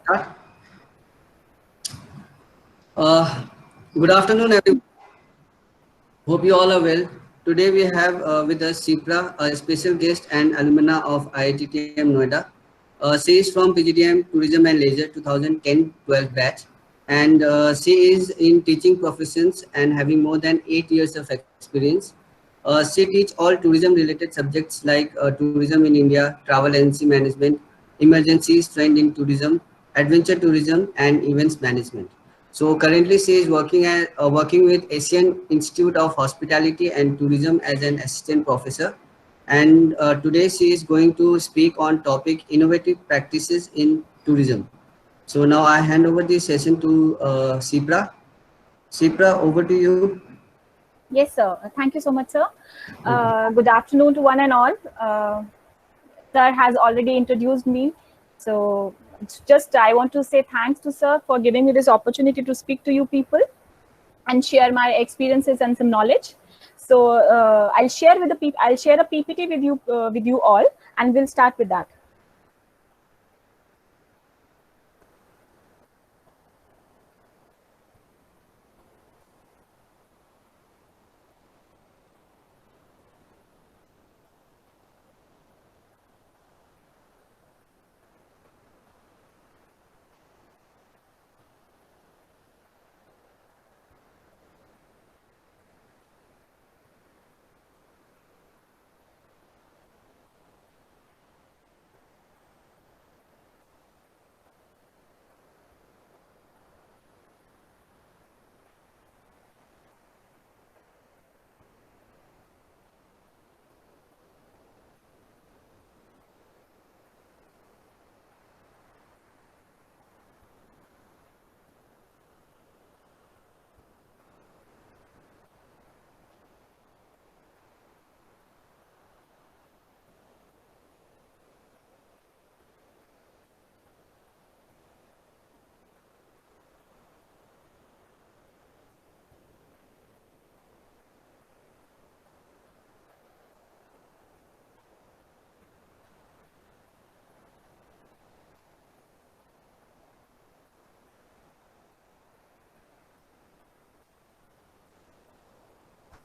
Start. Good afternoon, everyone. Hope you all are well. Today we have with us Sipra, a special guest and alumna of IITM Noida. She is from PGDM Tourism and Leisure 2010-12 batch, and she is in teaching professions and having more than 8 years of experience. She teach all tourism-related subjects like tourism in India, travel agency management, emergencies, trend in tourism, adventure tourism, and events management. So currently, she is working with Asian Institute of Hospitality and Tourism as an assistant professor. And today, she is going to speak on topic innovative practices in tourism. So now I hand over the session to Sipra. Sipra, over to you. Yes, sir. Thank you so much, sir. Good afternoon to one and all. Sir has already introduced me. So just I want to say thanks to sir for giving me this opportunity to speak to you people and share my experiences and some knowledge. So I'll share with the people. I'll share a PPT with you all, and we'll start with that.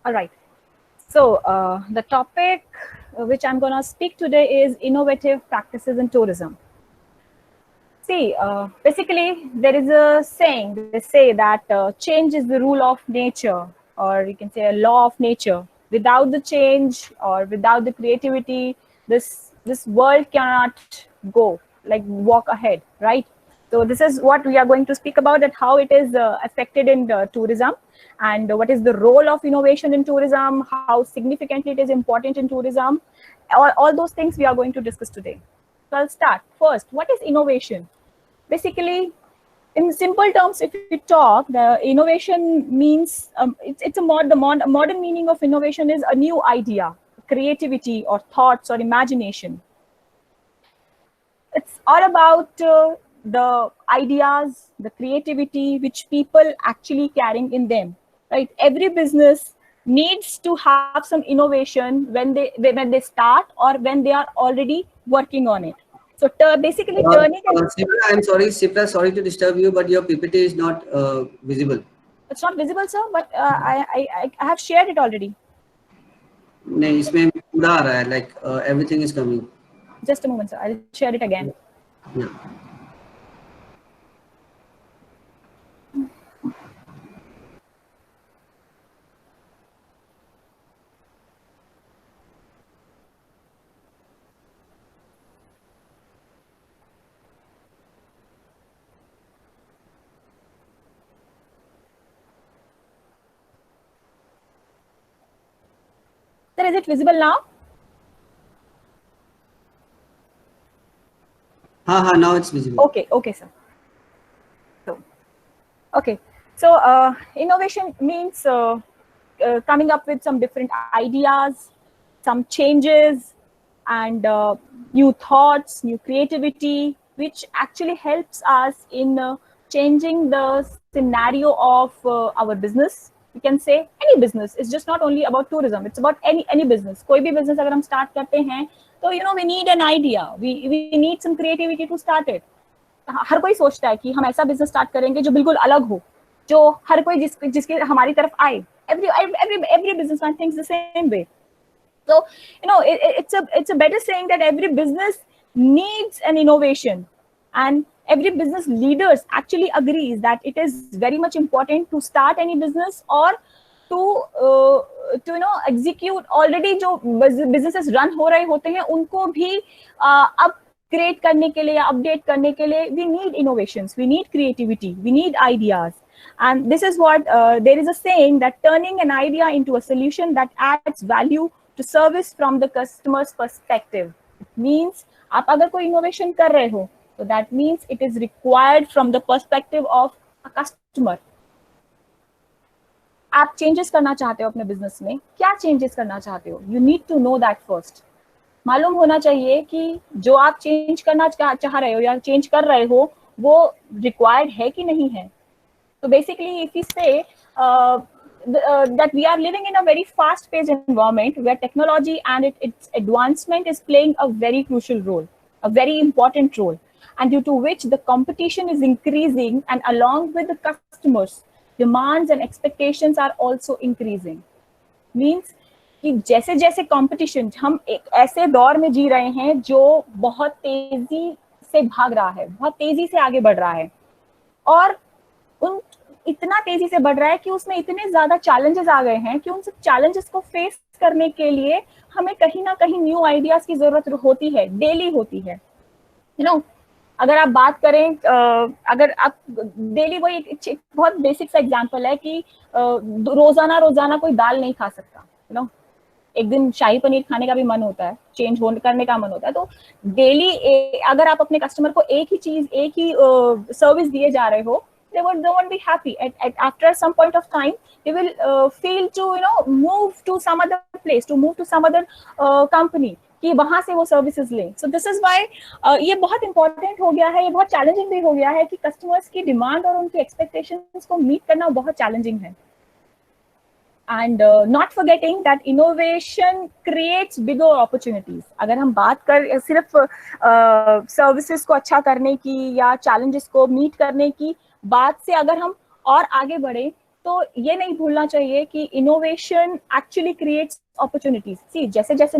All right. So the topic which I'm going to speak today is innovative practices in tourism. See, basically, there is a saying, they say that change is the rule of nature, or you can say a law of nature. Without the change or without the creativity, this world cannot go, like walk ahead, right? So this is what we are going to speak about, that how it is affected in tourism, and what is the role of innovation in tourism, how significantly it is important in tourism. All those things we are going to discuss today. So I'll start. First, what is innovation? Basically, in simple terms, if we talk, the innovation means the modern meaning of innovation is a new idea, creativity, or thoughts or imagination. It's all about the ideas, the creativity which people actually carrying in them, right? Every business needs to have some innovation when they start or when they are already working on it. So basically turning it. Sipra, I'm sorry, Sipra, sorry to disturb you, but your PPT is not visible. It's not visible, sir, but I have shared it already. नहीं इसमें पूरा आ रहा है like everything is coming. Just a moment, sir. I'll share it again. Yeah. Sir, is it visible now? Now it's visible. Okay, sir. So innovation means coming up with some different ideas, some changes, and new thoughts, new creativity, which actually helps us in changing the scenario of our business. We can say any business. It's just not only about tourism. It's about any business. कोई भी business अगर हम start करते हैं, तो we need an idea. We need some creativity to start it. हर कोई सोचता है कि हम ऐसा बिजनेस स्टार्ट करेंगे जो बिल्कुल अलग हो, जो हर कोई जिसके हमारी तरफ आए. Every businessman thinks the same way. So, it's a better saying that every business needs an innovation, and every business leaders actually agrees that it is very much important to start any business or to execute already जो businesses run हो रहे होते हैं उनको भी upgrade करने के लिए या update करने के लिए we need innovations, we need creativity, we need ideas. And this is what there is a saying that turning an idea into a solution that adds value to service from the customer's perspective. It means आप अगर कोई innovation कर रहे हो, so that means it is required from the perspective of a customer. आप changes करना चाहते हो अपने बिजनेस में, क्या चेंजेस करना चाहते हो, you need to know that first. मालूम होना चाहिए कि जो आप चेंज करना चाह रहे हो या चेंज कर रहे हो वो रिक्वायर्ड है कि नहीं है. So basically, if we say that we are living in a very fast-paced environment where technology and its advancement is playing a very crucial role, a very important role, and due to which the competition is increasing, and along with the customers, demands and expectations are also increasing. Means कि जैसे जैसे competition, हम एक ऐसे दौर में जी रहे हैं जो बहुत तेजी से भाग रहा है, बहुत तेजी से आगे बढ़ रहा है, और इतना तेजी से बढ़ रहा है कि उसमें इतने ज्यादा चैलेंजेस आ गए हैं कि उन सब चैलेंजेस को फेस करने के लिए हमें कहीं ना कहीं न्यू आइडियाज की जरूरत होती है, डेली होती है. अगर आप बात करें, अगर आप डेली, वही एक बहुत बेसिक सा एग्जांपल है कि रोजाना कोई दाल नहीं खा सकता. एक दिन शाही पनीर खाने का भी मन होता है, चेंज करने का मन होता है. तो डेली अगर आप अपने कस्टमर को एक ही चीज, एक ही सर्विस दिए जा रहे हो, they won't be happy. After some point of time, they will feel to move to some other place, to move to some other company कि वहां से वो सर्विसेज लें. So this is why ये बहुत इंपॉर्टेंट हो गया है, ये बहुत चैलेंजिंग भी हो गया है कि कस्टमर्स की डिमांड और उनकी एक्सपेक्टेशंस को मीट करना बहुत चैलेंजिंग है. And not forgetting that innovation creates bigger opportunities. अगर हम बात कर सिर्फ सर्विसेज को अच्छा करने की या चैलेंजेस को मीट करने की बात से अगर हम और आगे बढ़े, तो ये नहीं भूलना चाहिए कि इनोवेशन एक्चुअली क्रिएट्स अपॉर्चुनिटीज. सी जैसे जैसे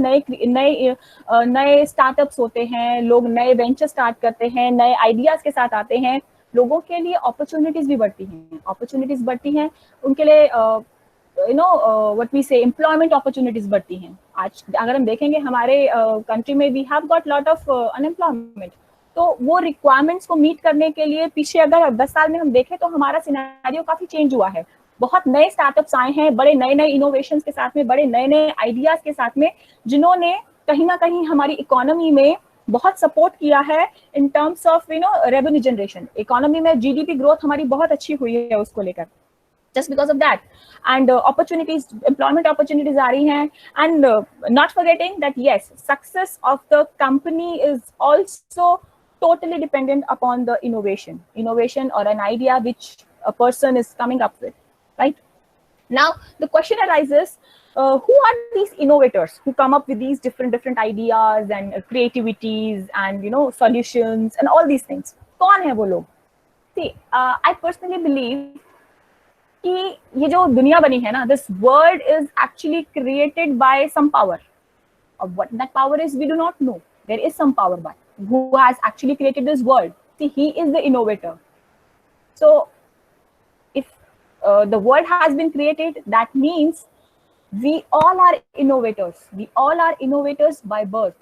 नए स्टार्टअप्स होते हैं, लोग नए वेंचर स्टार्ट करते हैं, नए आइडियाज के साथ आते हैं, लोगों के लिए अपॉर्चुनिटीज भी बढ़ती हैं, उनके लिए what we say employment opportunities बढ़ती हैं. आज अगर हम देखेंगे हमारे कंट्री में we have got lot of unemployment. तो वो रिक्वायरमेंट्स को मीट करने के लिए पीछे अगर 10 साल में हम देखें तो हमारा सिनेरियो काफी चेंज हुआ है. बहुत नए स्टार्टअप्स आए हैं, बड़े नए इनोवेशंस के साथ में, बड़े नए आइडियाज के साथ में, जिन्होंने कहीं ना कहीं हमारी इकोनॉमी में बहुत सपोर्ट किया है in terms of revenue generation. Economy में जीडीपी ग्रोथ हमारी बहुत अच्छी हुई है उसको लेकर, just because of that. And employment opportunities are here. And not forgetting that yes, success of the company is also totally dependent upon the innovation or an idea which a person is coming up with, right? Now the question arises, who are these innovators who come up with these different ideas and creativities and solutions and all these things? कौन है वो लोग? See, I personally believe कि ये जो दुनिया बनी है ना, this world is actually created by some power. Of what that power is, we do not know. There is some power, but who has actually created this world? See, he is the innovator. So, if the world has been created, that means we all are innovators. We all are innovators by birth.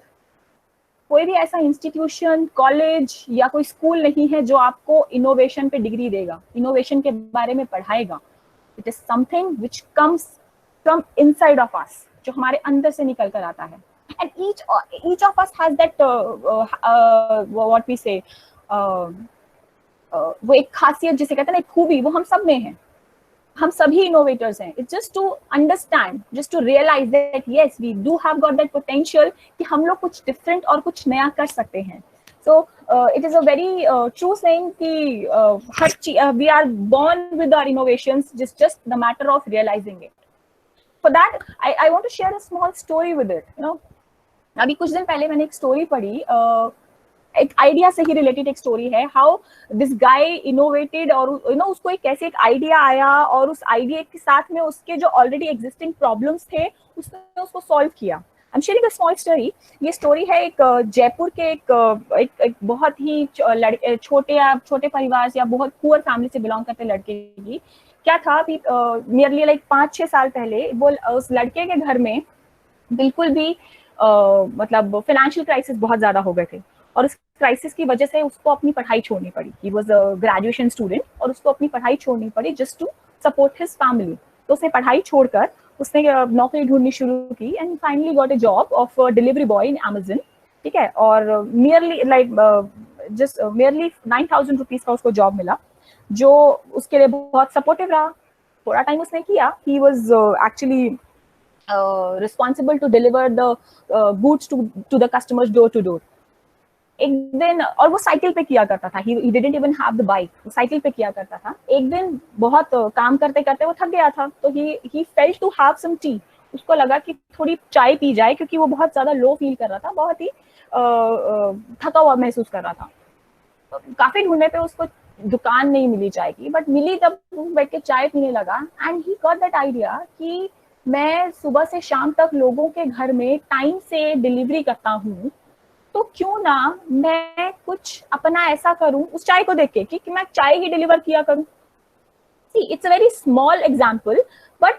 कोई भी ऐसा institution, college या कोई school नहीं है जो आपको innovation पे डिग्री देगा, इनोवेशन के बारे में पढ़ाएगा. It is something which comes from inside of us, जो हमारे अंदर से निकल कर आता है. And each of us has that what we say, वो एक खासियत जिसे कहते हैं ना, एक खूबी, वो हम सब में है. हम सभी इनोवेटर्स हैं. It's just to understand, just to realize that yes, we do have got that potential कि हम लोग कुछ डिफरेंट और कुछ नया कर सकते हैं. So it is a very true saying कि हर we are born with our innovations, just the matter of realising it. For that I want to share a small story with it. अभी कुछ दिन पहले मैंने एक स्टोरी पढ़ी. एक आइडिया से ही रिलेटेड एक स्टोरी है, हाउ दिस गाय इनोवेटेड, और उसको एक कैसे एक आइडिया आया और उस आइडिया के साथ में उसके जो ऑलरेडी एग्जिस्टिंग प्रॉब्लम्स थे उसने उसको सॉल्व किया। I am sharing a small story. ये स्टोरी है एक जयपुर के एक बहुत ही छोटे परिवार से या बहुत पुअर फैमिली से बिलोंग करते लड़के की। क्या था अभी नियरली लाइक 5-6 साल पहले वो उस लड़के के घर में बिल्कुल भी मतलब फाइनेंशियल क्राइसिस बहुत ज्यादा हो गए थे, और उस क्राइसिस की वजह से उसको अपनी पढ़ाई छोड़नी पड़ी। He was a graduation student और उसको अपनी पढ़ाई छोड़नी पड़ी just to support his family. तो उसने पढ़ाई छोड़कर उसने नौकरी ढूंढनी शुरू की and finally got a job of delivery boy in Amazon, ठीक है। और nearly like just nearly 9,000 rupees का उसको जॉब मिला, जो उसके लिए बहुत सपोर्टिव रहा। थोड़ा टाइम उसने किया, he was actually responsible to deliver the goods to the customers door to door. एक दिन, और वो साइकिल पे किया करता था, he didn't even have the bike, वो साइकिल पे किया करता था। एक दिन बहुत काम करते करते वो थक गया था, तो he felt to have some tea। उसको लगा कि थोड़ी चाय पी जाए, क्योंकि वो बहुत ज्यादा लो फील कर रहा था, बहुत ही थका हुआ महसूस कर रहा था। काफी ढूंढने पे उसको दुकान नहीं मिली चाय की, बट मिली तब बैठ के चाय पीने लगा and he got that idea कि मैं सुबह से शाम तक लोगों के घर में टाइम से डिलीवरी करता हूँ, तो क्यों ना मैं कुछ अपना ऐसा करूं उस चाय को देख के कि मैं चाय ही डिलीवर किया करूं। See it's a very small example, but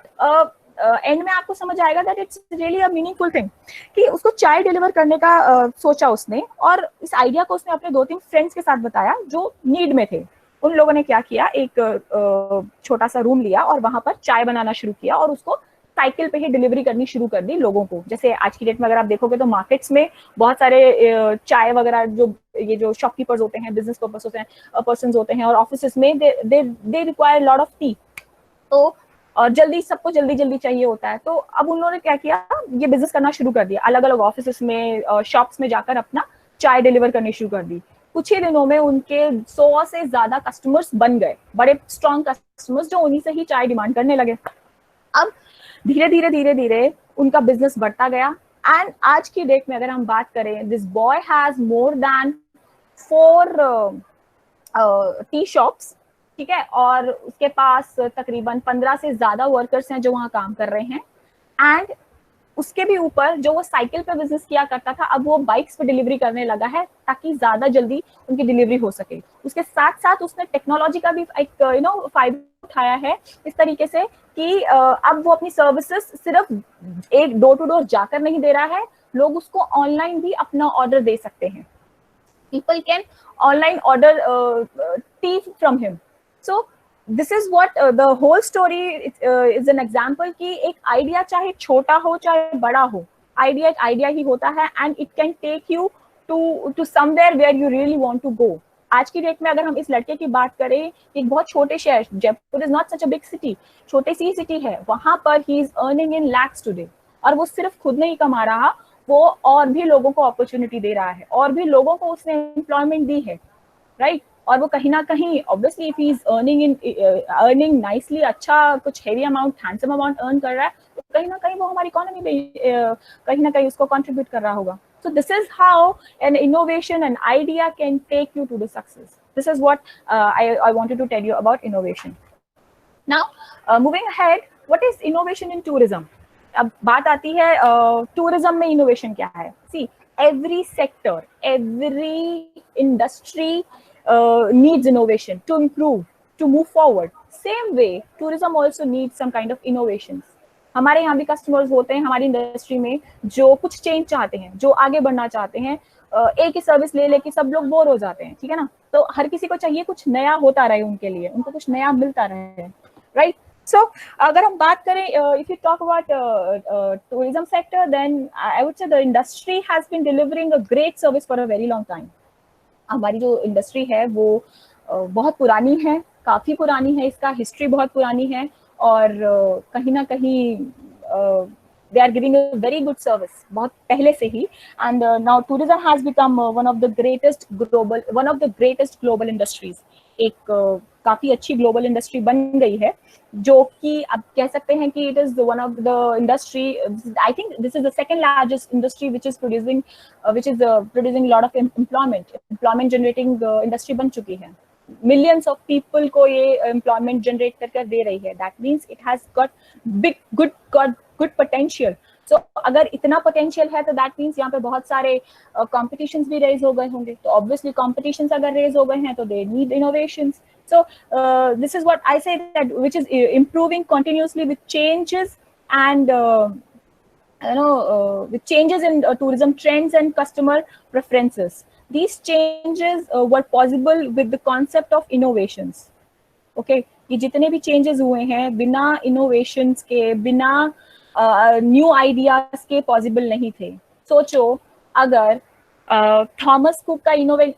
and में आपको समझ आएगा that it's really a meaningful thing कि उसको चाय डिलीवर करने का सोचा उसने, और इस आइडिया को उसने अपने 2-3 फ्रेंड्स के साथ बताया जो नीड में थे। उन लोगों ने क्या किया, एक छोटा सा रूम लिया और वहां पर चाय बनाना शुरू किया और उसको साइकिल पे ही डिलीवरी करनी शुरू कर दी लोगों को। जैसे आज की डेट में अगर आप देखोगे तो मार्केट्स में बहुत सारे चाय वगैरह जो शॉपकीपर्स होते हैं, बिजनेस पर्पस होते हैं, पर्सन्स होते हैं, और ऑफिसेस में they require lot of T, तो और जल्दी सबको जल्दी चाहिए होता है। तो अब उन्होंने क्या किया, ये बिजनेस करना शुरू कर दिया, अलग अलग ऑफिसेस में, शॉप्स में जाकर अपना चाय डिलीवर करनी शुरू कर दी। कुछ ही दिनों में उनके 100 से ज्यादा कस्टमर्स बन गए, बड़े स्ट्रॉन्ग कस्टमर्स जो उन्हीं से ही चाय डिमांड करने लगे। अब धीरे धीरे उनका बिजनेस बढ़ता गया एंड आज की डेट में अगर हम बात करें, this boy has more than 4 T shops, ठीक है, और उसके पास तकरीबन 15 से ज्यादा वर्कर्स हैं जो वहां काम कर रहे हैं। एंड उसके भी ऊपर जो वो साइकिल पे बिजनेस किया करता था, अब वो बाइक्स पे डिलीवरी करने लगा है ताकि ज्यादा जल्दी उनकी डिलीवरी हो सके। उसके साथ साथ उसने टेक्नोलॉजी का भी एक फायदा उठाया है इस तरीके से कि अब वो अपनी सर्विसेज सिर्फ एक डोर टू डोर जाकर नहीं दे रहा है, लोग उसको ऑनलाइन भी अपना ऑर्डर दे सकते हैं। People can online order tea from him. So this is what the whole story is an example कि एक आइडिया चाहे छोटा हो चाहे बड़ा हो, आइडिया एक आइडिया ही होता है and it can take you to somewhere where you really want to go. आज की डेट में अगर हम इस लड़के की बात करें, एक बहुत छोटे शहर, Jaipur is not such a big city, छोटी सी सिटी है, वहां पर he is earning in lakhs today. और वो सिर्फ खुद नहीं कमा रहा, वो और भी लोगों को अपॉर्चुनिटी दे रहा है, और भी लोगों को उसने एम्प्लॉयमेंट दी है, राइट। और वो कहीं ना कहीं obviously if he is earning nicely, अच्छा कुछ heavy amount, handsome amount earn कर रहा है, तो कहीं ना कहीं वो हमारी इकोनॉमी में कहीं ना कहीं उसको कंट्रीब्यूट कर रहा होगा। So this is how an innovation, an idea can take you to the success. This is what I wanted to tell you about innovation. Now, moving ahead, what is innovation in tourism? अब बात आती है tourism में innovation क्या है? See, every sector, every industry needs innovation to improve, to move forward. Same way, tourism also needs some kind of innovations. हमारे यहाँ भी कस्टमर्स होते हैं हमारी इंडस्ट्री में जो कुछ चेंज चाहते हैं, जो आगे बढ़ना चाहते हैं। एक ही सर्विस ले लेके सब लोग बोर हो जाते हैं, ठीक है ना। तो हर किसी को चाहिए कुछ नया होता रहे उनके लिए, उनको कुछ नया मिलता रहे, राइट। सो अगर हम बात करें, if you talk about tourism sector, then I would say the industry has been delivering a great service for a very long time. हमारी जो इंडस्ट्री है वो बहुत पुरानी है, काफी पुरानी है, इसका हिस्ट्री बहुत पुरानी है, और कहीं ना कहीं they are giving a very good service बहुत पहले से ही। And now tourism has become one of the greatest global industries. एक काफी अच्छी ग्लोबल इंडस्ट्री बन गई है, जो कि आप कह सकते हैं कि it is one of the industry, I think this is the second largest industry which is producing lot of employment generating industry बन चुकी है। मिलियंस ऑफ पीपल को ये एम्प्लॉयमेंट जनरेट कर दे रही है। That means it has got good potential. So अगर इतना पोटेंशियल है तो दैट मीन्स यहाँ पे बहुत सारे कॉम्पिटिशंस भी रेज हो गए होंगे। तो ऑब्वियसली कॉम्पिटिशंस अगर रेज हो गए हैं तो they need innovations. So this is what I say, that which is improving continuously with changes and with changes in tourism trends and customer preferences. These changes were possible with the concept of innovations. Okay, ये जितने भी changes हुए हैं बिना innovations के, बिना new ideas के possible नहीं थे। सोचो अगर थॉमस कुक का इनोवेट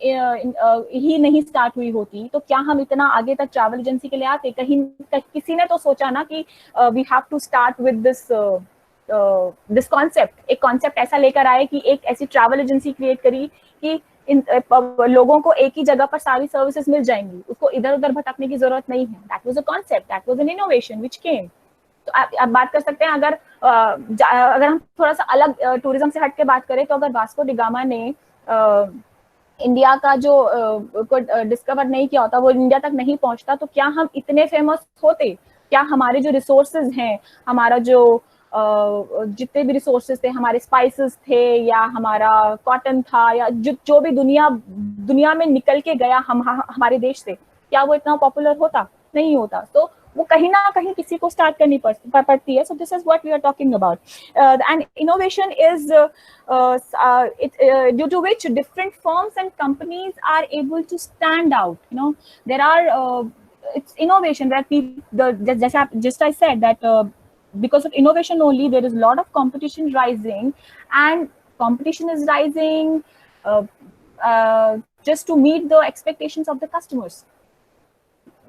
ही नहीं स्टार्ट हुई होती तो क्या हम इतना आगे तक ट्रैवल एजेंसी के लिए आते? किसी ने तो सोचा ना कि we have to start with this concept. एक कॉन्सेप्ट ऐसा लेकर आए कि एक ऐसी ट्रैवल एजेंसी क्रिएट करी कि इन लोगों को एक ही जगह पर सारी सर्विसेज मिल जाएंगी, उसको इधर उधर भटकने की जरूरत नहीं है। That was a concept, that was an innovation which came. तो आप बात कर सकते हैं, अगर हम थोड़ा सा अलग टूरिज्म से हट के बात करें, तो अगर वास्को डी गामा ने इंडिया का जो को डिस्कवर नहीं किया होता, वो इंडिया तक नहीं पहुंचता, तो क्या हम इतने फेमस होते? क्या हमारे जो रिसोर्सेज हैं, हमारा जो जितने भी रिसोर्सेज थे, हमारे स्पाइसेस थे या हमारा कॉटन था या जो भी दुनिया में निकल के गया हमारे देश से, क्या वो इतना पॉपुलर होता? नहीं होता। तो वो कहीं ना कहीं किसी को स्टार्ट करनी पड़ती है। So this is what we are talking about. And innovation is due to which different firms and companies are able to stand out. You know, there are it's innovation where just I said that because of innovation only there is a lot of competition rising, and competition is rising just to meet the expectations of the customers.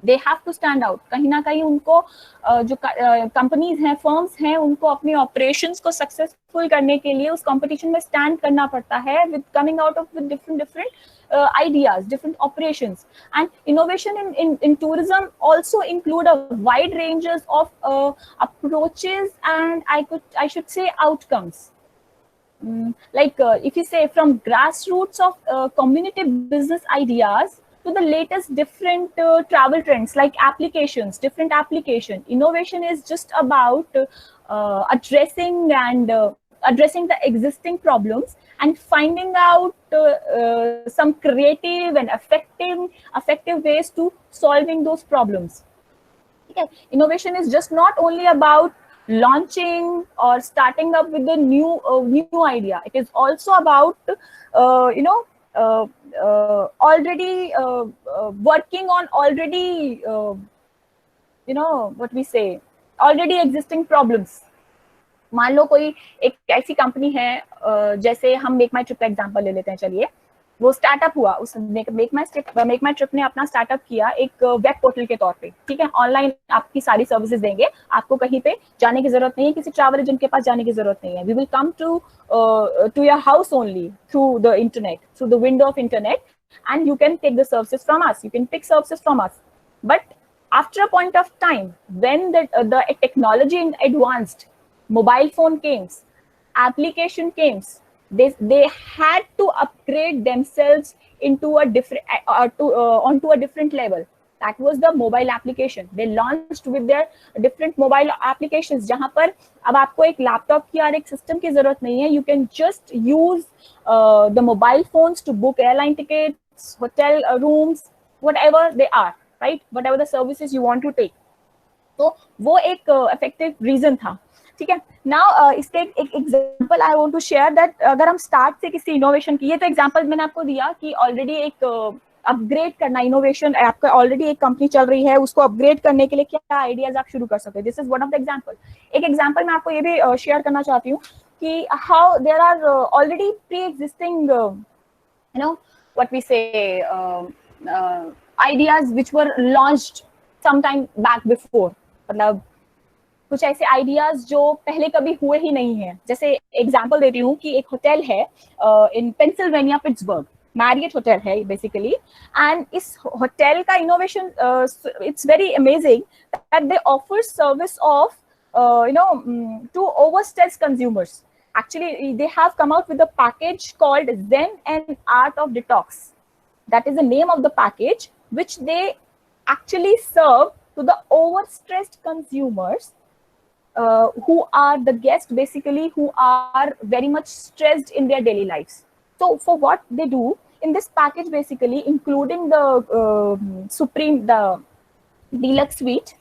They have to stand out. कहीं ना कहीं उनको जो companies हैं, firms हैं, उनको अपने operations को सक्सेसफुल करने के लिए उस कंपटीशन में स्टैंड करना पड़ता है, with coming out of with different ideas, different operations. And innovation in tourism also include a wide ranges of approaches and I should say outcomes. Like if you say from grassroots of community business ideas to the latest different travel trends like applications, different application. Innovation is just about addressing the existing problems and finding out some creative and effective ways to solving those problems. Okay. Innovation is just not only about launching or starting up with a new idea. It is also about already working on already what we say, already existing problems. मान लो कोई एक ऐसी company है, जैसे हम make माई trip का example ले लेते हैं। चलिए, वो स्टार्टअप हुआ, उस मेक माई ट्रिप ने अपना स्टार्टअप किया एक वेब पोर्टल के तौर पे। ठीक है, ऑनलाइन आपकी सारी सर्विसेज देंगे, आपको कहीं पे जाने की जरूरत नहीं है, किसी ट्रैवल एजेंट के पास जाने की जरूरत नहीं है। We will come to your house only through the internet, through the window of internet, and you can take the services from us, you can pick services from us. But after a point of time, when the technology advanced, mobile phone came, application came, they had to upgrade themselves into a different onto a different level. That was the mobile application. They launched with their different mobile applications, जहाँ पर अब आपको एक laptop की और एक system की जरूरत नहीं है. You can just use the mobile phones to book airline tickets, hotel rooms, whatever they are, right? Whatever the services you want to take. तो वो एक effective reason था. ठीक है. नाउ इसके एक example I want to share that अगर हम स्टार्ट से किसी इनोवेशन की, ये तो एग्जांपल मैंने आपको दिया कि ऑलरेडी एक अपग्रेड करना, इनोवेशन आपका ऑलरेडी एक कंपनी चल रही है, उसको अपग्रेड करने के लिए क्या आइडियाज आप शुरू कर सकते हैं. This is one of the example. एक एग्जांपल मैं आपको ये भी शेयर करना चाहती हूँ कि how there are already pre existing what we say ideas which were launched some time back before. मतलब कुछ ऐसे आइडियाज जो पहले कभी हुए ही नहीं है. जैसे एग्जांपल देती हूँ कि एक होटल है इन पेंसिल्वेनिया, पिट्सबर्ग. मैरियट होटल है बेसिकली, एंड इस होटल का innovation it's very amazing that they offer service of to overstressed consumers. Actually, they have come out with a package called Zen and Art of Detox. That is the name of the package, which they actually serve to the overstressed consumers who are the guests, basically, who are very much stressed in their daily lives. So for what they do in this package, basically, including the the deluxe suite,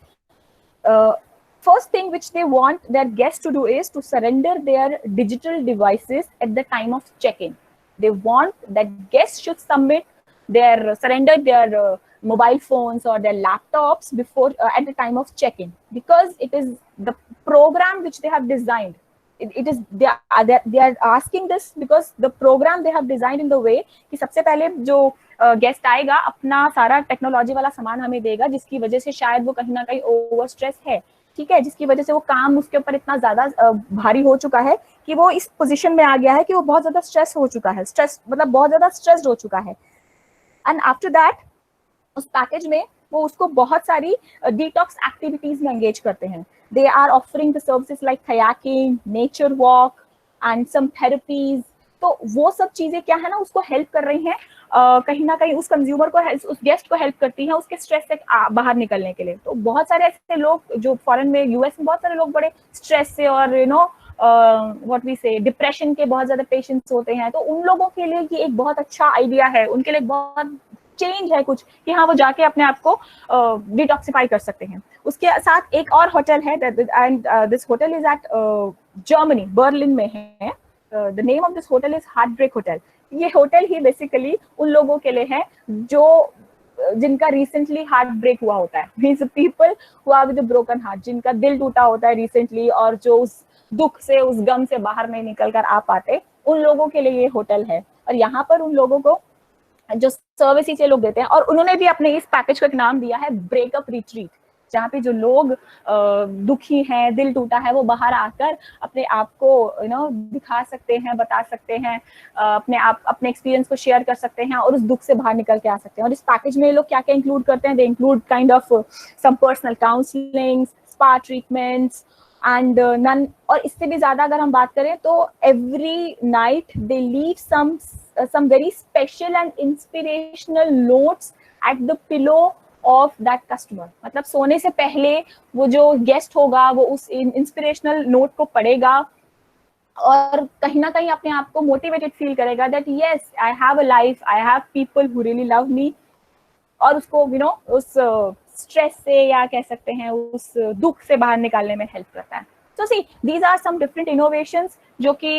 first thing which they want their guests to do is to surrender their digital devices at the time of check-in. They want that guests should surrender their mobile phones or their laptops before at the time of check-in, because it is the program which they have designed. It is they are asking this because the program they have designed in the way कि सबसे पहले जो guest आएगा अपना सारा technology वाला सामान हमें देगा, जिसकी वजह से शायद वो कहीं ना कहीं ओवर स्ट्रेस है, ठीक है, जिसकी वजह से वो काम उसके ऊपर इतना ज्यादा भारी हो चुका है कि वो इस पोजीशन में आ गया है कि वो बहुत ज्यादा स्ट्रेस हो चुका है, स्ट्रेस मतलब बहुत ज्यादा स्ट्रेस्ड हो चुका है. एंड आफ्टर दैट उस पैकेज में वो उसको बहुत सारी डिटॉक्स एक्टिविटीज में एंगेज करते हैं. They are offering the services like kayaking, nature walk and some therapies. तो वो सब चीजें क्या है ना, उसको हेल्प कर रही हैं कहीं ना कहीं उस कंज्यूमर को, उस गेस्ट को हेल्प करती हैं उसके स्ट्रेस से बाहर निकलने के लिए. तो बहुत सारे ऐसे लोग जो फॉरेन में, यूएस में बहुत सारे लोग बड़े स्ट्रेस से और व्हाट वी से डिप्रेशन के बहुत ज्यादा पेशेंट्स होते हैं. तो उन लोगों के लिए ये एक बहुत अच्छा आइडिया है, उनके लिए बहुत चेंज है कुछ कि हाँ वो जाके अपने आप को डिटॉक्सिफाई कर सकते हैं. उसके साथ एक और होटल है and this hotel is at Germany, Berlin में है. The name of this hotel is heart break hotel. ये होटल ही बेसिकली उन लोगों के लिए है जो जिनका रिसेंटली हार्ट ब्रेक हुआ होता है, means people who are with a broken heart, जिनका दिल टूटा होता है रिसेंटली और जो उस दुख से, उस गम से बाहर नहीं निकल कर आ पाते, उन लोगों के लिए ये होटल है. और यहाँ पर उन लोगों को जो सर्विस ये लोग देते हैं, और उन्होंने भी अपने इस पैकेज को एक नाम दिया है ब्रेकअप रिट्रीट, जहाँ पे जो लोग दुखी हैं, दिल टूटा है, वो बाहर आकर अपने आप को दिखा सकते हैं, बता सकते हैं, अपने एक्सपीरियंस को शेयर कर सकते हैं और उस दुख से बाहर निकल के आ सकते हैं. और इस पैकेज में ये लोग क्या क्या इंक्लूड करते हैं, they include kind of some personal counselling, spa treatments and none. और इससे भी ज्यादा अगर हम बात करें तो every night they leave some very special and inspirational notes at the pillow of that customer. मतलब सोने से पहले वो जो गेस्ट होगा वो उस इंस्पिरेशनल नोट को पढ़ेगा और कहीं ना कहीं अपने आप को मोटिवेटेड फील करेगा that yes, I have a life, I have people who really love me. और उसको उस स्ट्रेस से या कह सकते हैं उस दुख से बाहर निकालने में हेल्प करता है. So see, these are some different innovations जो कि